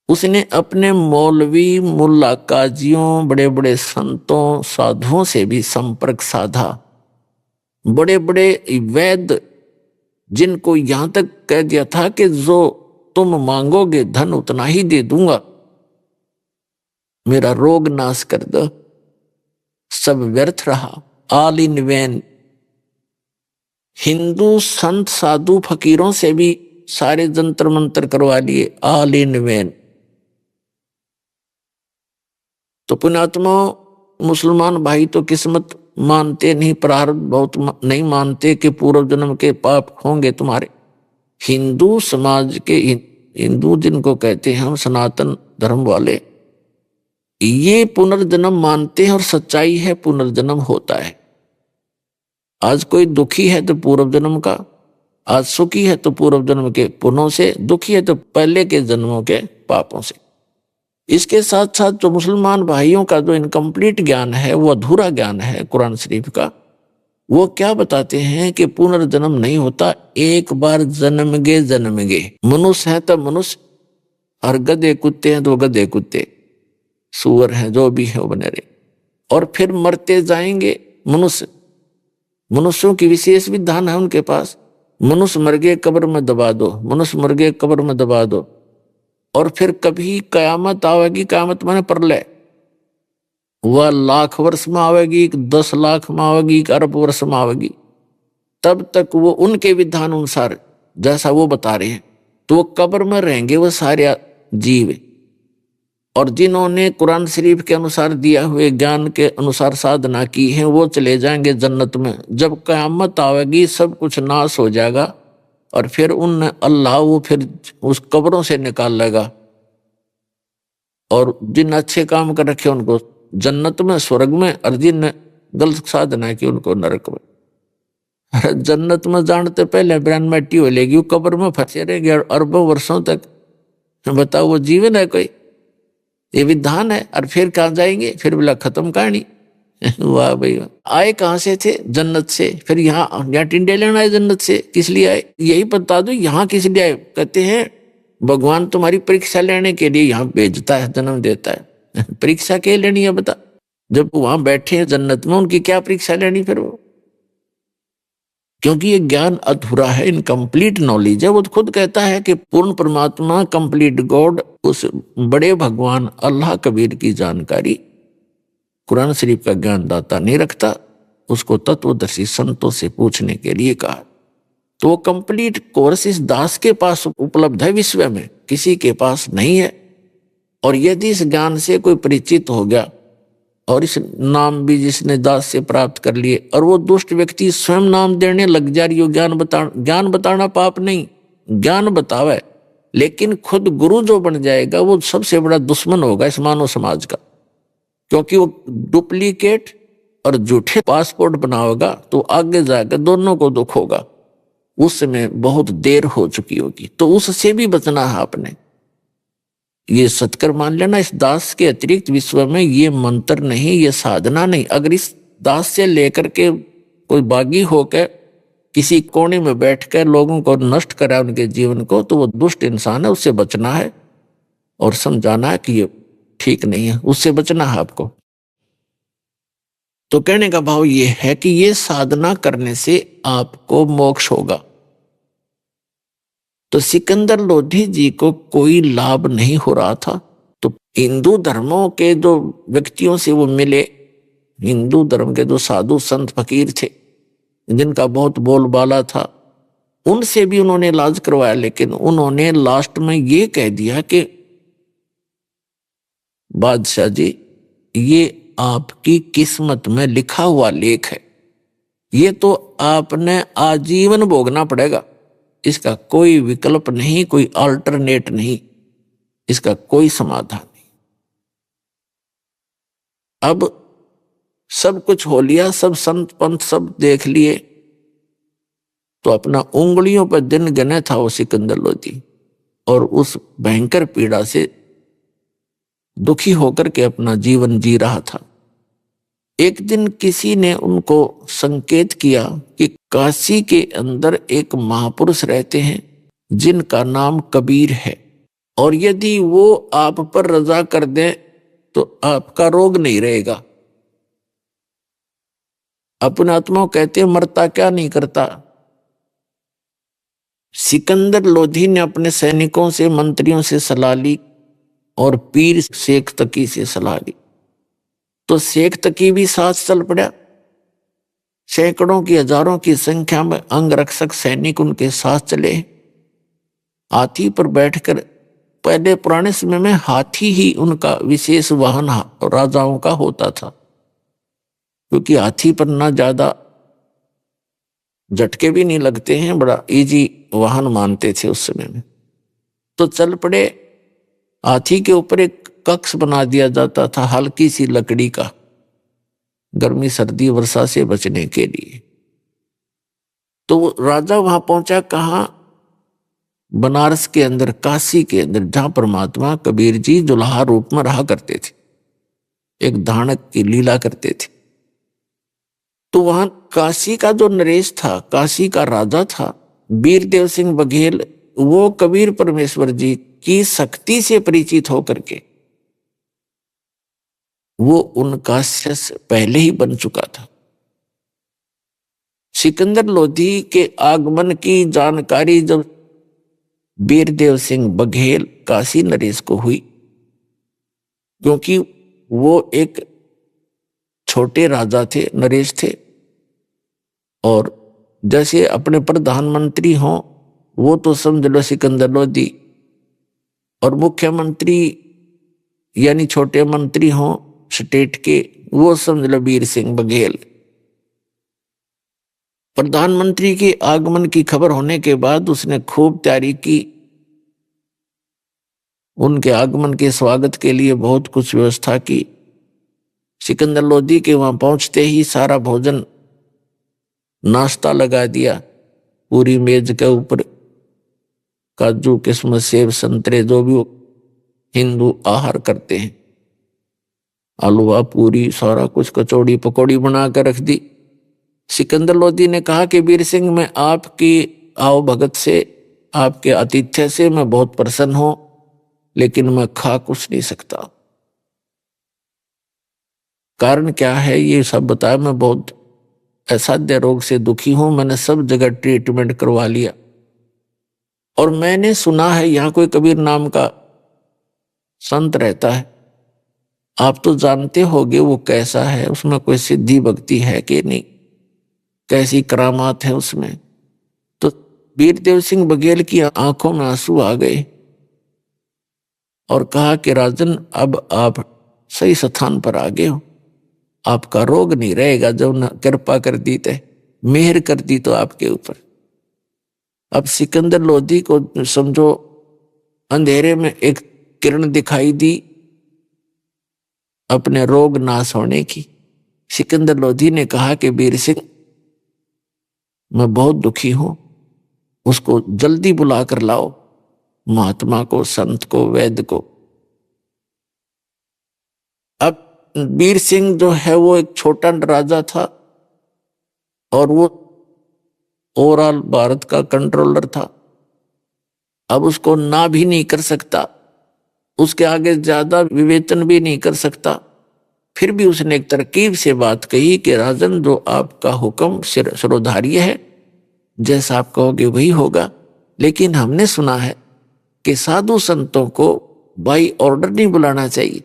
उसने अपने मौलवी, मुल्ला, काजियों, बड़े बड़े संतों, साधुओं से भी संपर्क साधा। बड़े बड़े वैद्य, जिनको यहां तक कह दिया था कि जो तुम मांगोगे धन उतना ही दे दूंगा, मेरा रोग नाश कर दो, सब व्यर्थ रहा, ऑल इन वैन। हिंदू संत, साधु, फकीरों से भी सारे जंतर मंत्र करवा लिए, ऑल इन वैन। तो पुण्यात्मा, मुसलमान भाई तो किस्मत मानते नहीं, प्रारब्ध बहुत नहीं मानते कि पूर्व जन्म के पाप होंगे तुम्हारे। हिंदू समाज के, हिंदू जिनको कहते हैं हम सनातन धर्म वाले, ये पुनर्जन्म मानते हैं और सच्चाई है, पुनर्जन्म होता है। आज कोई दुखी है तो पूर्व जन्म का, आज सुखी है तो पूर्व जन्म के पुण्यों से, दुखी है तो पहले के जन्मों के पापों से। इसके साथ साथ जो मुसलमान भाइयों का जो इनकम्प्लीट ज्ञान है, वो अधूरा ज्ञान है कुरान शरीफ का, वो क्या बताते हैं कि पुनर्जन्म नहीं होता, एक बार जन्म गे। मनुष्य है तो मनुष्य, और गधे कुत्ते हैं तो गधे कुत्ते, सुअर हैं, जो भी है वो बने रहे, और फिर मरते जाएंगे मनुष्य। मनुष्यों की विशेष विधान है उनके पास, मनुष्य मर गए कब्र में दबा दो, मनुष्य मर गए कब्र में दबा दो। और फिर कभी कयामत आवेगी, कयामत माने प्रलय, वह लाख वर्ष में आवेगी, 10 लाख में आवेगी, 1 अरब वर्ष में आवेगी, तब तक वो उनके विधान अनुसार जैसा वो बता रहे हैं, तो वो कब्र में रहेंगे वो सारे जीव। और जिन्होंने कुरान शरीफ के अनुसार दिया हुए ज्ञान के अनुसार साधना की है, वो चले जाएंगे जन्नत में। जब कयामत आवेगी, सब कुछ नाश हो जाएगा, और फिर उन अल्लाह वो फिर उस कब्रों से निकाल लेगा, और जिन अच्छे काम कर रखे उनको जन्नत में, स्वर्ग में, और जिन गलत साधना की उनको नरक में। जन्नत में जानते पहले ब्रांड मिट्टी हो लेगी, वो कब्र में फंसे रहेंगे अरबों वर्षों तक। बताओ वो जीवन है कोई? ये विधान है। और फिर कहाँ जाएंगे? फिर बोला खत्म कहानी। वाह भाई वाह। आए कहाँ से थे? जन्नत से। फिर यहाँ टिंडे लेना आए जन्नत से, किस लिए आए यही बता दो। यहाँ किस लिए आए? कहते हैं भगवान तुम्हारी परीक्षा लेने के लिए यहाँ भेजता है, जन्म देता है। परीक्षा क्या लेनी है बता? जब वहां बैठे हैं जन्नत में, उनकी क्या परीक्षा लेनी फिर वो? क्योंकि ये ज्ञान अधूरा है, इनकम्प्लीट नॉलेज है। वो खुद कहता है कि पूर्ण परमात्मा, कंप्लीट गॉड, उस बड़े भगवान अल्लाह कबीर की जानकारी कुरान शरीफ का ज्ञान दाता नहीं रखता, उसको तत्वदर्शी संतों से पूछने के लिए कहा। तो वो कंप्लीट कोर्स इस दास के पास उपलब्ध है, विश्व में किसी के पास नहीं है। और यदि इस ज्ञान से कोई परिचित हो गया और इस नाम भी जिसने दास से प्राप्त कर लिए, और वो दुष्ट व्यक्ति स्वयं नाम देने लग जा रही हो, ज्ञान बताना पाप नहीं, ज्ञान बतावे, लेकिन खुद गुरु जो बन जाएगा वो सबसे बड़ा दुश्मन होगा इस मानव समाज का। क्योंकि वो डुप्लीकेट और झूठे पासपोर्ट बनाओगा तो आगे जाकर दोनों को दुख होगा। उस समय बहुत देर हो चुकी होगी, तो उससे भी बचना है आपने। ये सत्कर मान लेना, इस दास के अतिरिक्त विश्व में ये मंत्र नहीं, ये साधना नहीं। अगर इस दास से लेकर के कोई बागी होकर किसी कोने में बैठकर लोगों को नष्ट करा उनके जीवन को, तो वो दुष्ट इंसान है, उससे बचना है और समझाना है कि ये ठीक नहीं है, उससे बचना है आपको। तो कहने का भाव ये है कि ये साधना करने से आपको मोक्ष होगा। तो सिकंदर लोधी जी को कोई लाभ नहीं हो रहा था। तो हिंदू धर्मों के जो व्यक्तियों से वो मिले, हिंदू धर्म के जो साधु संत फकीर थे जिनका बहुत बोलबाला था, उनसे भी उन्होंने इलाज करवाया, लेकिन उन्होंने लास्ट में ये कह दिया कि बादशाह जी, ये आपकी किस्मत में लिखा हुआ लेख है, ये तो आपने आजीवन भोगना पड़ेगा, इसका कोई विकल्प नहीं, कोई अल्टरनेट नहीं, इसका कोई समाधान नहीं। अब सब कुछ हो लिया, सब संत पंथ सब देख लिए, तो अपना उंगलियों पर दिन गिने था वो सिकंदर लोधी, और उस भयंकर पीड़ा से दुखी होकर के अपना जीवन जी रहा था। एक दिन किसी ने उनको संकेत किया कि काशी के अंदर एक महापुरुष रहते हैं जिनका नाम कबीर है, और यदि वो आप पर रजा कर दें तो आपका रोग नहीं रहेगा। अपने आत्मा कहते हैं मरता क्या नहीं करता। सिकंदर लोधी ने अपने सैनिकों से, मंत्रियों से सलाह ली और पीर शेख तकी से सलाह ली, तो शेख तकी भी साथ चल पड़ा। सैकड़ों की, हजारों की संख्या में अंगरक्षक सैनिक उनके साथ चले। हाथी पर बैठकर, पहले पुराने समय में हाथी ही उनका विशेष वाहन राजाओं का होता था, क्योंकि हाथी पर ना ज्यादा झटके भी नहीं लगते हैं, बड़ा इजी वाहन मानते थे उस समय में। तो चल पड़े। हाथी के ऊपर एक कक्ष बना दिया जाता था हल्की सी लकड़ी का, गर्मी सर्दी वर्षा से बचने के लिए। तो राजा वहां पहुंचा, कहां? बनारस के अंदर, काशी के अंदर, जहां परमात्मा कबीर जी दुल्हा रूप में रहा करते थे, एक धानक की लीला करते थे। तो वहां काशी का जो नरेश था, काशी का राजा था वीरदेव सिंह बघेल, वो कबीर परमेश्वर जी की शक्ति से परिचित होकर के वो उनका शिष्य पहले ही बन चुका था। सिकंदर लोधी के आगमन की जानकारी जब वीरदेव सिंह बघेल काशी नरेश को हुई, क्योंकि वो एक छोटे राजा थे, नरेश थे, और जैसे अपने प्रधानमंत्री हों वो तो समझ लो सिकंदर लोधी, और मुख्यमंत्री यानी छोटे मंत्री हों स्टेट के, वो समझ लो वीर सिंह बघेल। प्रधानमंत्री के आगमन की खबर होने के बाद उसने खूब तैयारी की, उनके आगमन के स्वागत के लिए बहुत कुछ व्यवस्था की। सिकंदर लोधी के वहां पहुंचते ही सारा भोजन, नाश्ता लगा दिया पूरी मेज के ऊपर, काजू किस्मत सेब संतरे जो भी हिंदू आहार करते हैं, हलवा पूरी सारा कुछ, कचौड़ी पकौड़ी बना कर रख दी। सिकंदर लोधी ने कहा कि वीर सिंह, मैं आपकी आओ भगत से, आपके आतिथ्य से मैं बहुत प्रसन्न हूं, लेकिन मैं खा कुछ नहीं सकता। कारण क्या है ये सब बताया। मैं बहुत असाध्य रोग से दुखी हूं, मैंने सब जगह ट्रीटमेंट करवा लिया, और मैंने सुना है यहां कोई कबीर नाम का संत रहता है, आप तो जानते होगे वो कैसा है, उसमें कोई सिद्धि भक्ति है कि नहीं, कैसी करामात है उसमें। तो वीरदेव सिंह बघेल की आंखों में आंसू आ गए और कहा कि राजन, अब आप सही स्थान पर आ गए हो, आपका रोग नहीं रहेगा, जब न कृपा कर दी थे, मेहर कर दी तो आपके ऊपर। अब सिकंदर लोधी को समझो अंधेरे में एक किरण दिखाई दी अपने रोग नाश होने की। सिकंदर लोधी ने कहा कि वीर सिंह, मैं बहुत दुखी हूं, उसको जल्दी बुला कर लाओ, महात्मा को, संत को, वैद्य को। अब वीर सिंह जो है वो एक छोटा राजा था और वो ओवरऑल भारत का कंट्रोलर था। अब उसको ना भी नहीं कर सकता, उसके आगे ज्यादा विवेचन भी नहीं कर सकता। फिर भी उसने एक तरकीब से बात कही कि राजन, जो आपका हुक्म सिरोधार्य है, जैसा आप कहोगे वही होगा, लेकिन हमने सुना है कि साधु संतों को बाई ऑर्डर नहीं बुलाना चाहिए,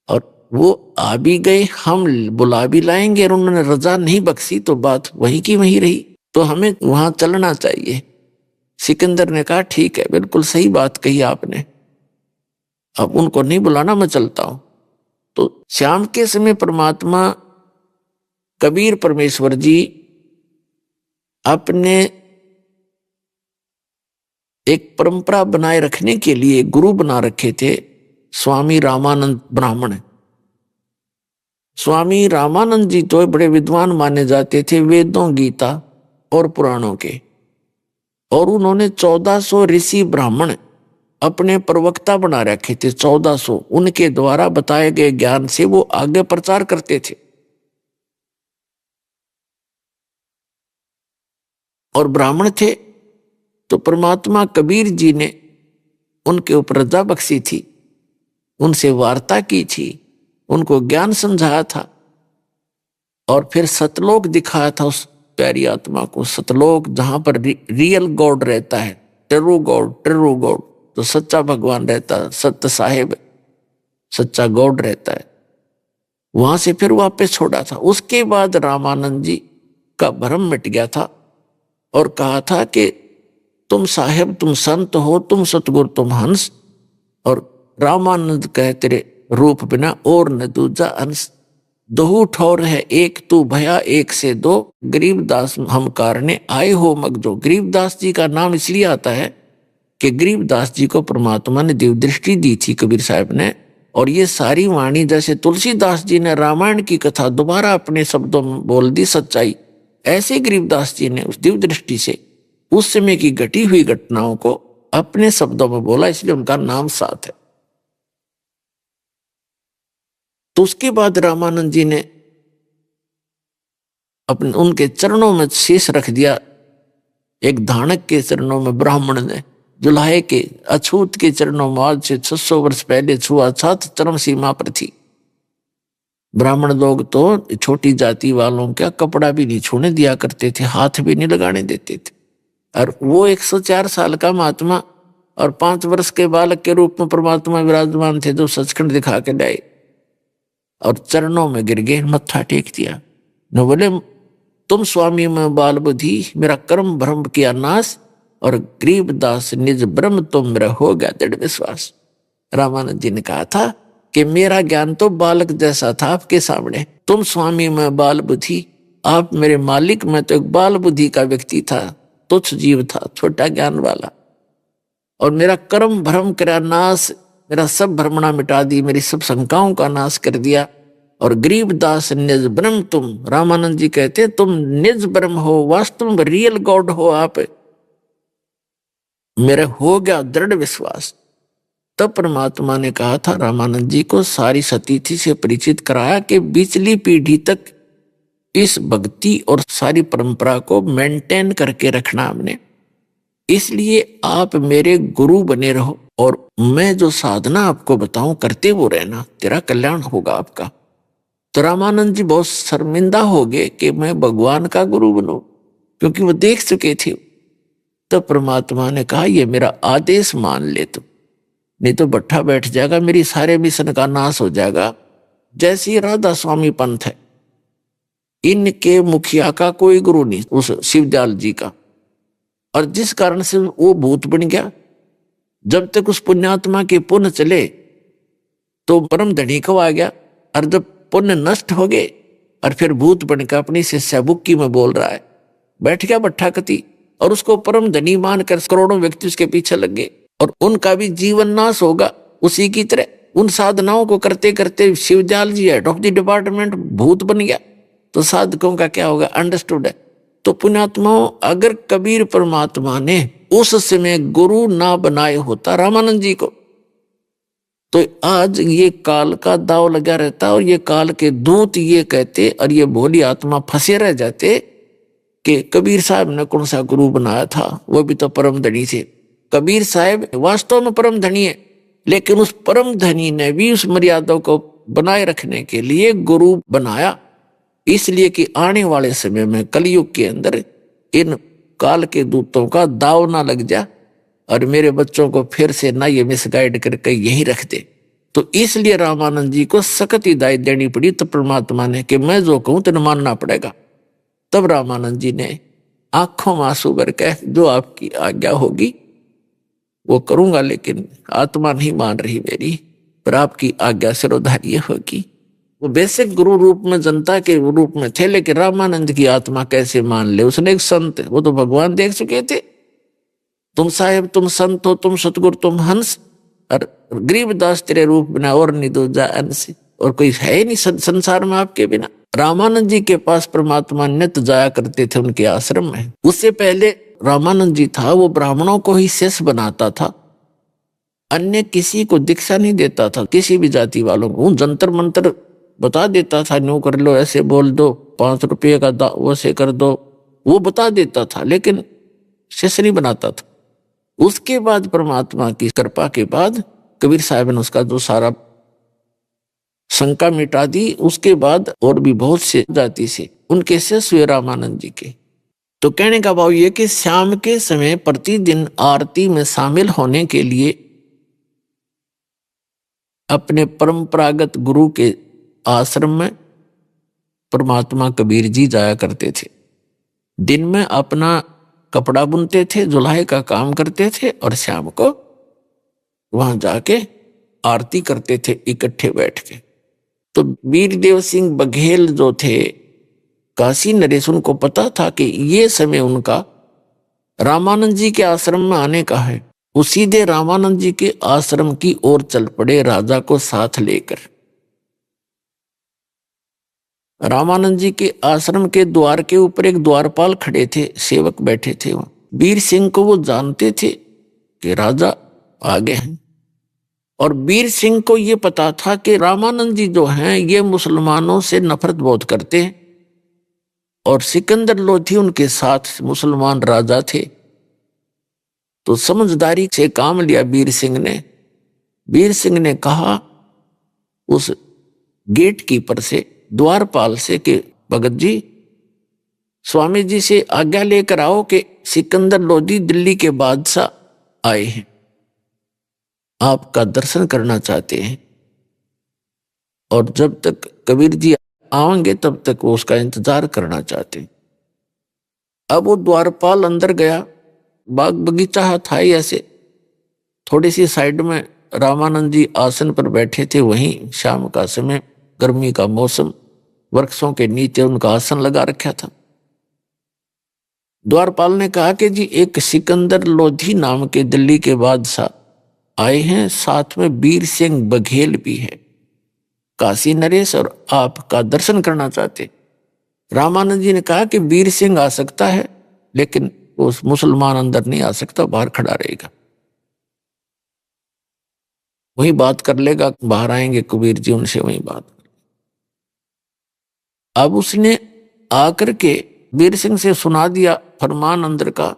और वो आ भी गए, हम बुला भी लाएंगे, और उन्होंने रजा नहीं बख्शी तो बात वहीं की वहीं रही। तो हमें वहां चलना चाहिए। सिकंदर ने कहा ठीक है, बिल्कुल सही बात कही आपने, अब उनको नहीं बुलाना, मैं चलता हूं। तो शाम के समय परमात्मा कबीर परमेश्वर जी अपने एक परंपरा बनाए रखने के लिए गुरु बना रखे थे स्वामी रामानंद ब्राह्मण। स्वामी रामानंद जी तो बड़े विद्वान माने जाते थे वेदों, गीता और पुराणों के, और उन्होंने 1400 ऋषि ब्राह्मण अपने प्रवक्ता बना रखे थे। 1400 उनके द्वारा बताए गए ज्ञान से वो आगे प्रचार करते थे। और ब्राह्मण थे तो परमात्मा कबीर जी ने उनके ऊपर रजा बख्शी थी, उनसे वार्ता की थी, उनको ज्ञान समझाया था, और फिर सतलोक दिखाया था उस प्यारी आत्मा को। सतलोक जहां पर रियल गॉड रहता है, ट्रू गॉड, तो सच्चा भगवान रहता है, सत्य साहेब, सच्चा गॉड रहता है, वहां से फिर वापस छोड़ा था। उसके बाद रामानंद जी का भ्रम मिट गया था और कहा था कि तुम साहेब, तुम संत हो, तुम सतगुरु, तुम हंस। और रामानंद कहे तेरे रूप बिना और न दूजा अंश, दोहू ठौर है एक तू भया एक से दो, गरीबदास हम कारणे आए हो मगजो। गरीबदास जी का नाम इसलिए आता है कि गरीबदास जी को परमात्मा ने दिव्य दृष्टि दी थी कबीर साहब ने, और ये सारी वाणी जैसे तुलसीदास जी ने रामायण की कथा दोबारा अपने शब्दों में बोल दी सच्चाई, ऐसे गरीबदास जी ने उस दिव्य दृष्टि से उस समय की घटी हुई घटनाओं को अपने शब्दों में बोला, इसलिए उनका नाम साथ है। तो उसके बाद रामानंद जी ने अपने उनके चरणों में शीश रख दिया। एक धानक के चरणों में ब्राह्मण ने, जुलाहे के अछूत के चरणों में आज से 600 वर्ष पहले छुआछूत चरम सीमा पर थी। ब्राह्मण लोग तो छोटी जाति वालों का कपड़ा भी नहीं छूने दिया करते थे, हाथ भी नहीं लगाने देते थे। और वो 104 साल का महात्मा और 5 वर्ष के बालक के रूप में परमात्मा विराजमान थे, जो सचखंड दिखा के लाए और चरणों में गिर गए, मत्था टेक दिया। न बोले तुम स्वामी में बाल बुद्धि, मेरा कर्म भ्रम किया नाश, और गरीबदास निज ब्रह्म तुम मेरा हो गया दृढ़ विश्वास। रामानंद जी ने कहा था कि मेरा ज्ञान तो बालक जैसा था आपके सामने, तुम स्वामी में बाल बुद्धि, आप मेरे मालिक, में तो एक बाल बुद्धि का व्यक्ति था, तुच्छ जीव था, छोटा ज्ञान वाला, और मेरा कर्म भ्रम करा नाश, मेरा सब भ्रमणा मिटा दी, मेरी सब शंकाओं का नाश कर दिया। और गरीबदास निज ब्रह्म तुम, रामानंद जी कहते तुम निज ब्रह्म हो, वास्तव में रियल गॉड हो आप, मेरे हो गया दृढ़ विश्वास। तब परमात्मा ने कहा था रामानंद जी को, सारी सतीथि से परिचित कराया कि पिछली पीढ़ी तक इस भक्ति और सारी परंपरा को मेंटेन करके रखना हमने, इसलिए आप मेरे गुरु बने रहो, और मैं जो साधना आपको बताऊं करते वो रहना, तेरा कल्याण होगा आपका। तो रामानंद जी बहुत शर्मिंदा हो गए कि मैं भगवान का गुरु बनूं, क्योंकि वो देख चुके थे। तो परमात्मा ने कहा ये मेरा आदेश मान ले तुम, नहीं तो बट्ठा बैठ जाएगा, मेरी सारे मिशन का नाश हो जाएगा। जैसे राधा स्वामी पंथ है, इनके मुखिया का कोई गुरु नहीं, उस शिवदयाल जी का, और जिस कारण से वो भूत बन गया। जब तक उस पुण्यात्मा के पुण्य चले तो परम धनी को आ गया, और जब पुण्य नष्ट हो गए और फिर भूत बनकर अपनी शिष्या बुक्की में बोल रहा है, बैठ गया बट्ठा कति, और उसको परम धनी मानकर करोड़ों व्यक्ति उसके पीछे लग गए, और उनका भी जीवन नाश होगा उसी की तरह। उन साधनाओं को करते करते शिवदयाल जी हेड ऑफ द डिपार्टमेंट भूत बन गया, तो साधकों का क्या होगा, अंडरस्टूड है। तो पुण्यात्माओं, अगर कबीर परमात्मा ने उस समय गुरु ना बनाए होता रामानंद जी को, तो आज ये काल का दाव लगा रहता, और ये काल के दूत ये कहते और ये भोली आत्मा फंसे रह जाते कि कबीर साहब ने कौन सा गुरु बनाया था, वो भी तो परम धनी थे। कबीर साहब वास्तव में परम धनी है, लेकिन उस परम धनी ने भी उस मर्यादा को बनाए रखने के लिए गुरु बनाया, इसलिए कि आने वाले समय में कलयुग के अंदर इन काल के दूतों का दाव ना लग जा, और मेरे बच्चों को फिर से ना ये मिसगाइड करके यही रख दे। तो इसलिए रामानंद जी को सख्त हिदायत देनी पड़ी, तो परमात्मा ने कि मैं जो कहूं तेने मानना पड़ेगा। तब रामानंद जी ने आंखों में आंसू भर के जो आपकी आज्ञा होगी वो करूंगा, लेकिन आत्मा नहीं मान रही मेरी, पर आपकी आज्ञा सिरोधार्य होगी। वो बेसिक गुरु रूप में, जनता के रूप में थे, लेकिन रामानंद की आत्मा कैसे मान ले। उसने एक संत, वो तो भगवान देख चुके थे, तुम साहेब तुम संत हो, तुम सतगुरु तुम हंस, और गरीबदास तेरे रूप बिना और नहीं दूजा अंश, और कोई है ही नहीं संसार में आपके बिना। रामानंद जी के पास परमात्मा नित्य जाया करते थे उनके आश्रम में। उससे पहले रामानंद जी था वो ब्राह्मणों को ही शेष बनाता था, अन्य किसी को दीक्षा नहीं देता था, किसी भी जाति वालों को। जंतर मंत्र बता देता था, न्यू कर लो, ऐसे बोल दो, 5 रुपये का वो से कर दो, वो बता देता था, लेकिन शेष नहीं बनाता था। उसके बाद परमात्मा की कृपा के बाद कबीर साहब ने उसका जो सारा शंका मिटा दी। उसके बाद और भी बहुत से जाति से उनके शेष हुए रामानंद जी के। तो कहने का भाव ये कि शाम के समय प्रतिदिन आरती में शामिल होने के लिए अपने परंपरागत गुरु के आश्रम में परमात्मा कबीर जी जाया करते थे। दिन में अपना कपड़ा बुनते थे, जुलाई का काम करते थे, और शाम को वहां जाके आरती करते थे इकट्ठे बैठ के। तो वीरदेव सिंह बघेल जो थे काशी नरेश, उनको पता था कि ये समय उनका रामानंद जी के आश्रम में आने का है। वो सीधे रामानंद जी के आश्रम की ओर चल पड़े राजा को साथ लेकर। रामानंद जी के आश्रम के द्वार के ऊपर एक द्वारपाल खड़े थे, सेवक बैठे थे। वहां वीर सिंह को वो जानते थे कि राजा आ गए हैं, और वीर सिंह को ये पता था कि रामानंद जी जो हैं ये मुसलमानों से नफरत बहुत करते हैं, और सिकंदर लोधी उनके साथ मुसलमान राजा थे। तो समझदारी से काम लिया वीर सिंह ने। वीर सिंह ने कहा उस गेट कीपर से, द्वारपाल से, कि भगत जी स्वामी जी से आज्ञा लेकर आओ कि सिकंदर लोधी दिल्ली के बादशाह आए हैं, आपका दर्शन करना चाहते हैं, और जब तक कबीर जी आएंगे तब तक वो उसका इंतजार करना चाहते हैं। अब वो द्वारपाल अंदर गया, बाग बगीचा था ही ऐसे, थोड़ी सी साइड में रामानंद जी आसन पर बैठे थे। वहीं शाम का समय, गर्मी का मौसम, वृक्षों के नीचे उनका आसन लगा रखा था। द्वारपाल ने कहा कि जी एक सिकंदर लोधी नाम के दिल्ली के बादशाह आए हैं, साथ में वीर सिंह बघेल भी है, काशी नरेश, और आपका दर्शन करना चाहते। रामानंद जी ने कहा कि वीर सिंह आ सकता है, लेकिन उस मुसलमान अंदर नहीं आ सकता, बाहर खड़ा रहेगा, वही बात कर लेगा, बाहर आएंगे कबीर जी उनसे वही बात। अब उसने आकर के वीर सिंह से सुना दिया फरमान अंदर का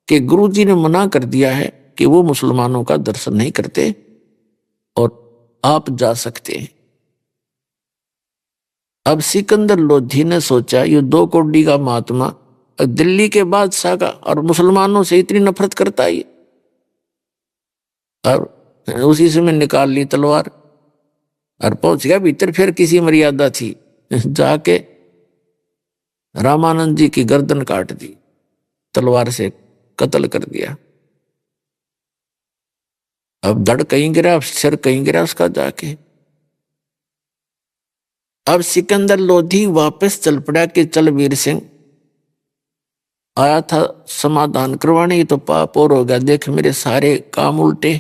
कि गुरु जी ने मना कर दिया है कि वो मुसलमानों का दर्शन नहीं करते और आप जा सकते हैं। अब सिकंदर लोधी ने सोचा ये 2 कौड़ी का महात्मा दिल्ली के बादशाह का और मुसलमानों से इतनी नफरत करता है, और उसी समय निकाल ली तलवार और पहुंच गया भीतर। फिर किसी मर्यादा थी, जाके रामानंद जी की गर्दन काट दी, तलवार से कत्ल कर दिया। अब धड़ कहीं गिरा, सिर कहीं गिरा उसका जाके। अब सिकंदर लोधी वापस चल पड़ा कि चल वीर सिंह आया था समाधान करवाने, ये तो पाप और हो गया, देख मेरे सारे काम उल्टे।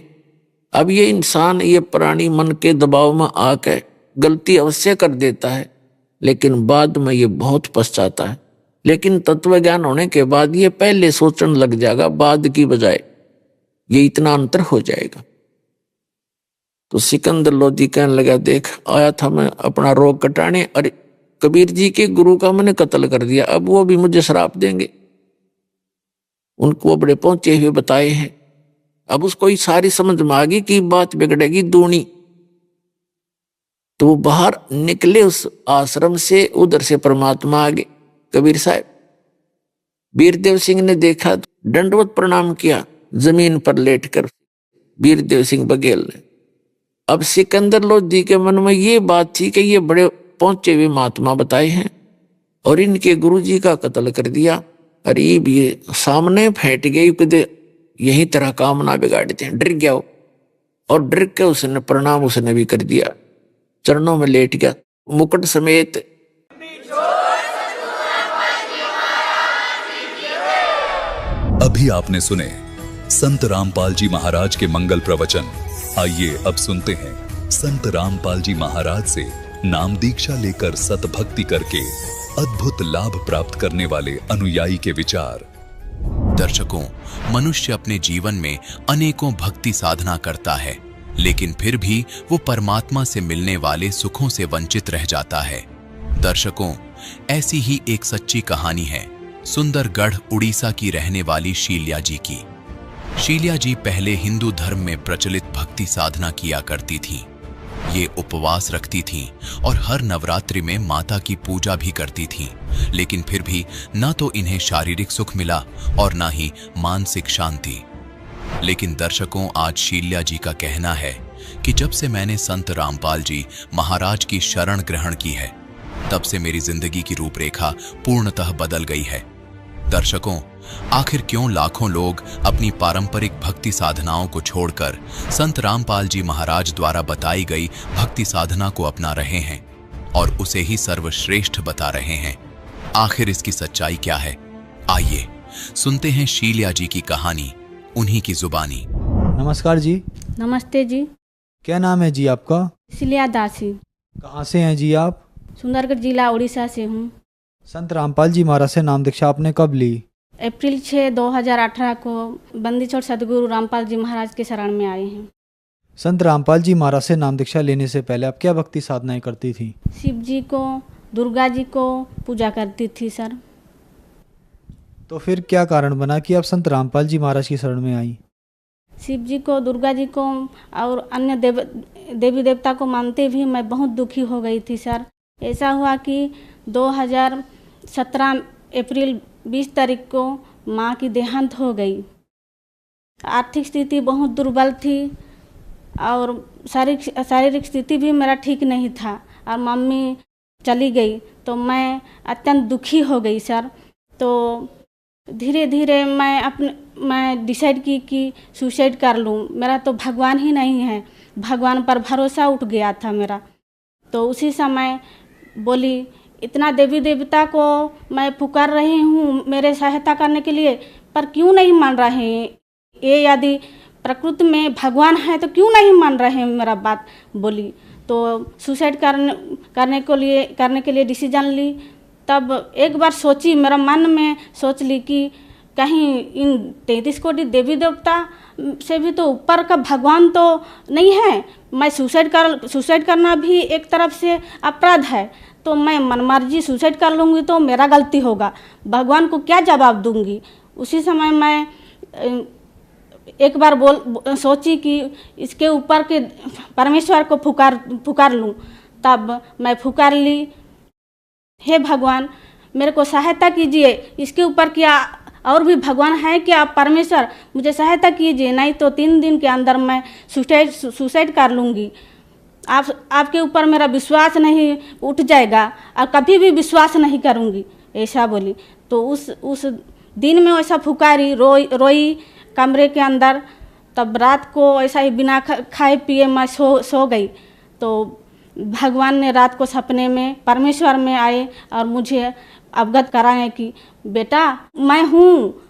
अब ये इंसान, ये प्राणी मन के दबाव में आके गलती अवश्य कर देता है, लेकिन बाद में ये बहुत पछताता है। लेकिन तत्व ज्ञान होने के बाद ये पहले सोचने लग जाएगा, बाद की बजाय ये इतना अंतर हो जाएगा। तो सिकंदर लोधी कहने लगा, देख आया था मैं अपना रोग कटाने, और कबीर जी के गुरु का मैंने कत्ल कर दिया, अब वो भी मुझे श्राप देंगे। उनको बड़े पहुंचे हुए बताए हैं। अब उसको ही सारी समझ में आ गई कि बात बिगड़ेगी दूनी। तो वो बाहर निकले उस आश्रम से, उधर से परमात्मा आ गए। कबीर साहब, वीरदेव सिंह ने देखा, दंडवत प्रणाम किया जमीन पर लेटकर वीरदेव सिंह बघेल ने। अब सिकंदर लोधी के मन में ये बात थी कि ये बड़े पहुंचे हुए महात्मा बताए हैं और इनके गुरुजी का कत्ल कर दिया, करीब ये सामने फैट गई, कदे यही तरह काम ना बिगाड़ते हैं। डर गया वो, और डर के उसने प्रणाम उसने भी कर दिया, चरणों में लेट गया मुकुट समेत। अभी आपने सुने संत रामपाल जी महाराज के मंगल प्रवचन। आइए अब सुनते हैं संत रामपाल जी महाराज से नाम दीक्षा लेकर सतभक्ति करके अद्भुत लाभ प्राप्त करने वाले अनुयायी के विचार। दर्शकों, मनुष्य अपने जीवन में अनेकों भक्ति साधना करता है, लेकिन फिर भी वो परमात्मा से मिलने वाले सुखों से वंचित रह जाता है। दर्शकों, ऐसी ही एक सच्ची कहानी है सुंदरगढ़ उड़ीसा की रहने वाली शील्या जी की। शील्या जी पहले हिंदू धर्म में प्रचलित भक्ति साधना किया करती थीं। ये उपवास रखती थीं और हर नवरात्रि में माता की पूजा भी करती थीं, लेकिन फिर भी न तो इन्हें शारीरिक सुख मिला और न ही मानसिक शांति। लेकिन दर्शकों, आज शील्या जी का कहना है कि जब से मैंने संत रामपाल जी महाराज की शरण ग्रहण की है, तब से मेरी जिंदगी की रूपरेखा पूर्णतः बदल गई है। दर्शकों, आखिर क्यों लाखों लोग अपनी पारंपरिक भक्ति साधनाओं को छोड़कर संत रामपाल जी महाराज द्वारा बताई गई भक्ति साधना को अपना रहे हैं और उसे ही सर्वश्रेष्ठ बता रहे हैं? आखिर इसकी सच्चाई क्या है? आइए सुनते हैं शील्या जी की कहानी, उन्हीं की जुबानी। नमस्कार जी। नमस्ते जी। क्या नाम है जी आपका? शील्या दासी। कहाँ से हैं जी आप? सुंदरगढ़ जिला उड़ीसा से हूँ। संत रामपाल जी महाराज से नाम दीक्षा आपने कब ली? अप्रैल 6, 2018 को बंदी छोड़ सदगुरु रामपाल जी महाराज के शरण में आए हैं। संत रामपाल जी महाराज से नाम दीक्षा लेने से पहले आप क्या भक्ति साधनाएं करती थी? शिव जी को, दुर्गा जी को पूजा करती थी सर। तो फिर क्या कारण बना कि आप संत रामपाल जी महाराज की शरण में आई? शिव जी को, दुर्गा जी को और अन्य देवी देवता को मानते भी मैं बहुत दुखी हो गई थी सर। ऐसा हुआ कि 2017 अप्रैल 20 तारीख को माँ की देहांत हो गई। आर्थिक स्थिति बहुत दुर्बल थी और शारीरिक स्थिति भी मेरा ठीक नहीं था और मम्मी चली गई तो मैं अत्यंत दुखी हो गई सर। तो धीरे धीरे मैं डिसाइड की कि सुसाइड कर लूँ। मेरा तो भगवान ही नहीं है, भगवान पर भरोसा उठ गया था मेरा। तो उसी समय बोली, इतना देवी देवता को मैं पुकार रही हूँ मेरे सहायता करने के लिए, पर क्यों नहीं मान रहे हैं? ये यदि प्रकृति में भगवान है तो क्यों नहीं मान रहे हैं मेरा बात? बोली तो सुसाइड करने के लिए डिसीजन ली। तब एक बार सोची, मेरा मन में सोच ली कि कहीं इन 33 कोटि देवी देवता से भी तो ऊपर का भगवान तो नहीं है। मैं सुसाइड करना भी एक तरफ से अपराध है, तो मैं मनमर्जी सुसाइड कर लूँगी तो मेरा गलती होगा, भगवान को क्या जवाब दूँगी। उसी समय मैं एक बार सोची कि इसके ऊपर के परमेश्वर को पुकार लूँ। तब मैं पुकार ली, हे भगवान मेरे को सहायता कीजिए, इसके ऊपर क्या और भी भगवान है क्या? परमेश्वर मुझे सहायता कीजिए, नहीं तो 3 दिन के अंदर मैं सुसाइड कर लूँगी। आपके ऊपर मेरा विश्वास नहीं उठ जाएगा और कभी भी विश्वास नहीं करूँगी, ऐसा बोली। तो उस दिन में ऐसा फुकारी, रोई कमरे के अंदर। तब रात को ऐसा ही बिना खाए पिए मैं सो गई। तो भगवान ने रात को सपने में, परमेश्वर में आए और मुझे अवगत कराए कि बेटा मैं हूँ,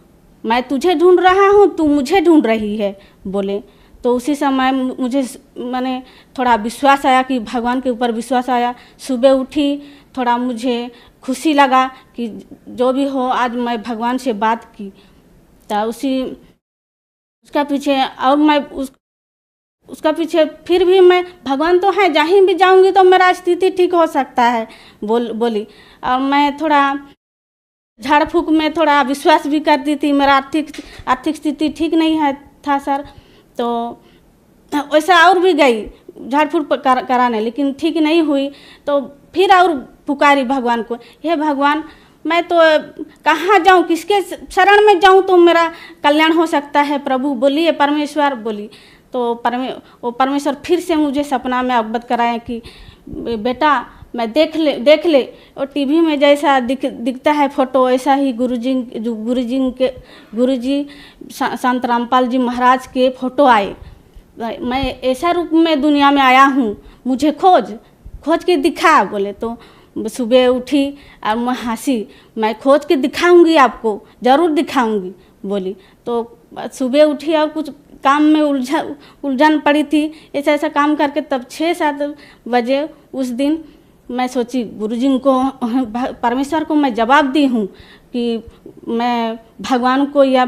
मैं तुझे ढूंढ रहा हूँ, तू मुझे ढूंढ रही है, बोले। तो उसी समय मैंने थोड़ा विश्वास आया कि भगवान के ऊपर विश्वास आया। सुबह उठी, थोड़ा मुझे खुशी लगा कि जो भी हो आज मैं भगवान से बात की। तो उसका पीछे और मैं उसका पीछे फिर भी मैं, भगवान तो है, जहीं भी जाऊंगी तो मेरा स्थिति ठीक हो सकता है बोली। और मैं थोड़ा झाड़ फूक में थोड़ा विश्वास भी करती थी। मेरा आर्थिक स्थिति ठीक नहीं है था सर। तो वैसा और भी गई झाड़ फूक कराने, लेकिन ठीक नहीं हुई। तो फिर और पुकारी भगवान को, हे भगवान मैं तो कहाँ जाऊँ, किसके शरण में जाऊँ तो मेरा कल्याण हो सकता है? प्रभु बोलिए, परमेश्वर बोली। तो परमेश्वर फिर से मुझे सपना में अवगत कराए कि बेटा मैं देख ले और टीवी में जैसा दिखता है फोटो, ऐसा ही गुरुजी संत रामपाल जी महाराज के फोटो आए। मैं ऐसा रूप में दुनिया में आया हूँ, मुझे खोज के दिखा बोले। तो सुबह उठी और मैं हंसी, मैं खोज के दिखाऊंगी आपको, ज़रूर दिखाऊंगी बोली। तो सुबह उठी और कुछ काम में उलझन पड़ी थी, ऐसा काम करके तब 6-7 बजे उस दिन मैं सोची गुरुजी को, परमेश्वर को मैं जवाब दी हूँ कि मैं भगवान को या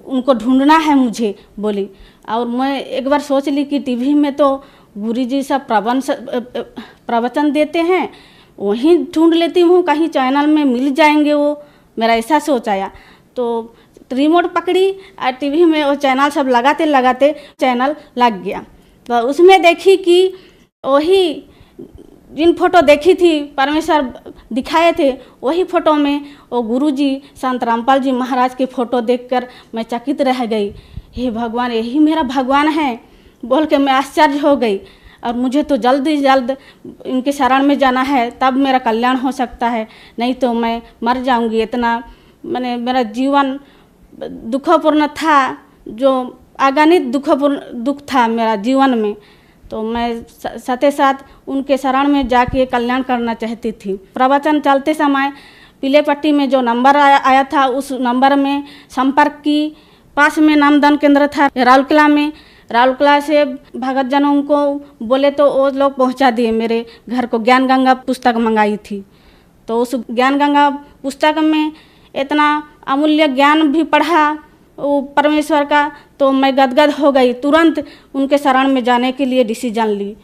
उनको ढूंढना है मुझे बोली। और मैं एक बार सोच ली कि टीवी में तो गुरुजी सब प्रवचन देते हैं, वहीं ढूंढ लेती हूँ, कहीं चैनल में मिल जाएंगे वो, मेरा ऐसा सोच आया। तो रिमोट पकड़ी और टीवी में वो चैनल सब लगाते चैनल लग गया। तो उसमें देखी कि वही जिन फोटो देखी थी परमेश्वर दिखाए थे, वही फोटो में वो गुरुजी संत रामपाल जी महाराज के फोटो देखकर मैं चकित रह गई। हे भगवान, यही मेरा भगवान है बोल के मैं आश्चर्य हो गई। और मुझे तो जल्द ही जल्द इनके शरण में जाना है, तब मेरा कल्याण हो सकता है, नहीं तो मैं मर जाऊंगी। इतना मैंने मेरा जीवन दुखपूर्ण था, जो अगणित दुख था मेरा जीवन में। तो मैं साथ साथ उनके शरण में जाके कल्याण करना चाहती थी। प्रवचन चलते समय पीले पट्टी में जो नंबर आया था, उस नंबर में संपर्क की। पास में नामदान केंद्र था राउरकेला में, राउरकेला से भगत जनों को बोले तो वो लोग पहुंचा दिए मेरे घर को। ज्ञान गंगा पुस्तक मंगाई थी, तो उस ज्ञान गंगा पुस्तक में इतना अमूल्य ज्ञान भी पढ़ा वो परमेश्वर का, तो मैं गदगद हो गई। तुरंत उनके शरण में जाने के लिए डिसीजन ली।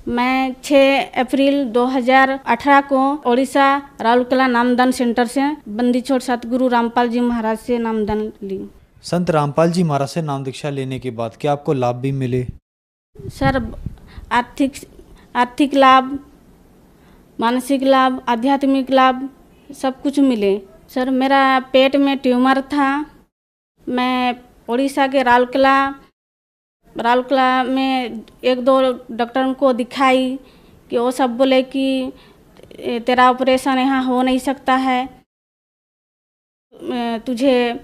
मैं 6 अप्रैल 2018 को ओडिशा राउरकेला नामदान सेंटर से बंदी छोड़ सतगुरु रामपाल जी महाराज से नामदान ली। संत रामपाल जी महाराज से नाम दीक्षा लेने के बाद क्या आपको लाभ भी मिले? सर, आर्थिक लाभ, मानसिक लाभ, आध्यात्मिक लाभ सब कुछ मिले। सर, मेरा पेट में ट्यूमर था। मैं उड़ीसा के राउरकेला में 1-2 डॉक्टरों को दिखाई कि वो सब बोले कि तेरा ऑपरेशन यहाँ हो नहीं सकता है, तुझे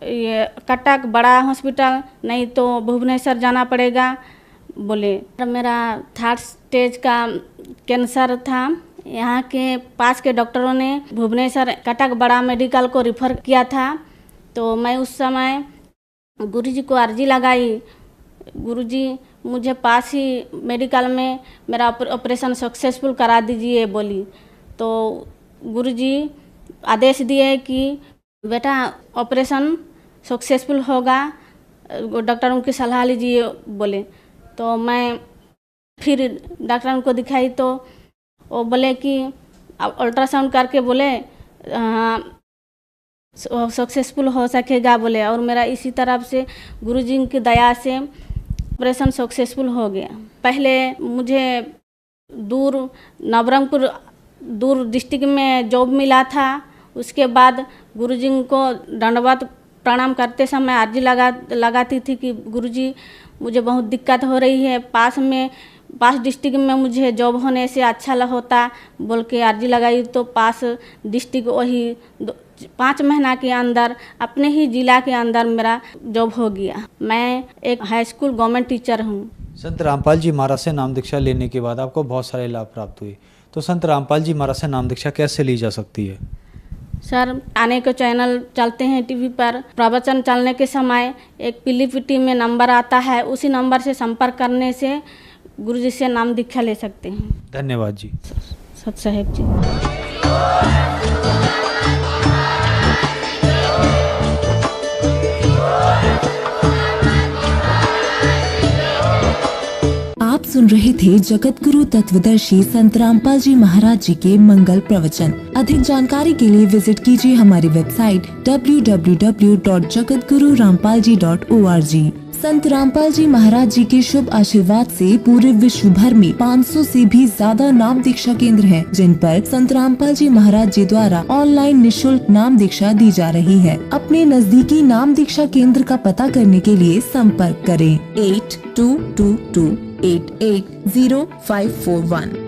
ये कटक बड़ा हॉस्पिटल नहीं तो भुवनेश्वर जाना पड़ेगा बोले। मेरा 3rd स्टेज का कैंसर था। यहाँ के पास के डॉक्टरों ने भुवनेश्वर कटक बड़ा मेडिकल को रिफ़र किया था। तो मैं उस समय गुरुजी को अर्जी लगाई, गुरुजी मुझे पास ही मेडिकल में मेरा ऑपरेशन सक्सेसफुल करा दीजिए बोली। तो गुरुजी आदेश दिए कि बेटा ऑपरेशन सक्सेसफुल होगा, डॉक्टरों की सलाह लीजिए बोले। तो मैं फिर डॉक्टरों को दिखाई तो वो बोले कि अल्ट्रासाउंड करके बोले सक्सेसफुल हो सकेगा बोले। और मेरा इसी तरह से गुरुजी की दया से ऑपरेशन सक्सेसफुल हो गया। पहले मुझे नवरंगपुर दूर डिस्ट्रिक्ट में जॉब मिला था। उसके बाद गुरुजी को दंडवत प्रणाम करते समय अर्जी लगाती थी कि गुरुजी मुझे बहुत दिक्कत हो रही है, पास डिस्ट्रिक्ट में मुझे जॉब होने से अच्छा होता बोल के अर्जी लगाई। तो पास डिस्ट्रिक्ट वही 5 महीना के अंदर अपने ही जिला के अंदर मेरा जॉब हो गया। मैं एक हाई स्कूल गवर्नमेंट टीचर हूँ। संत रामपाल जी महाराज से नाम दीक्षा लेने के बाद आपको बहुत सारे लाभ प्राप्त हुए, तो संत रामपाल जी महाराज से नाम दीक्षा कैसे ली जा सकती है? सर, आने के चैनल चलते हैं टीवी पर, प्रवचन चलने के समय एक पीली पट्टी में नंबर आता है, उसी नंबर से संपर्क करने से गुरुजी से नाम दीक्षा ले सकते हैं। धन्यवाद जी। सत साहेब जी। आप सुन रहे थे जगत गुरु तत्वदर्शी संत रामपाल जी महाराज जी के मंगल प्रवचन। अधिक जानकारी के लिए विजिट कीजिए हमारी वेबसाइट www.jagatgururampalji.org। संत रामपाल जी महाराज जी के शुभ आशीर्वाद से पूरे विश्व भर में 500 से भी ज्यादा नाम दीक्षा केंद्र हैं, जिन पर संत रामपाल जी महाराज जी द्वारा ऑनलाइन निःशुल्क नाम दीक्षा दी जा रही है। अपने नजदीकी नाम दीक्षा केंद्र का पता करने के लिए संपर्क करें 8222880541।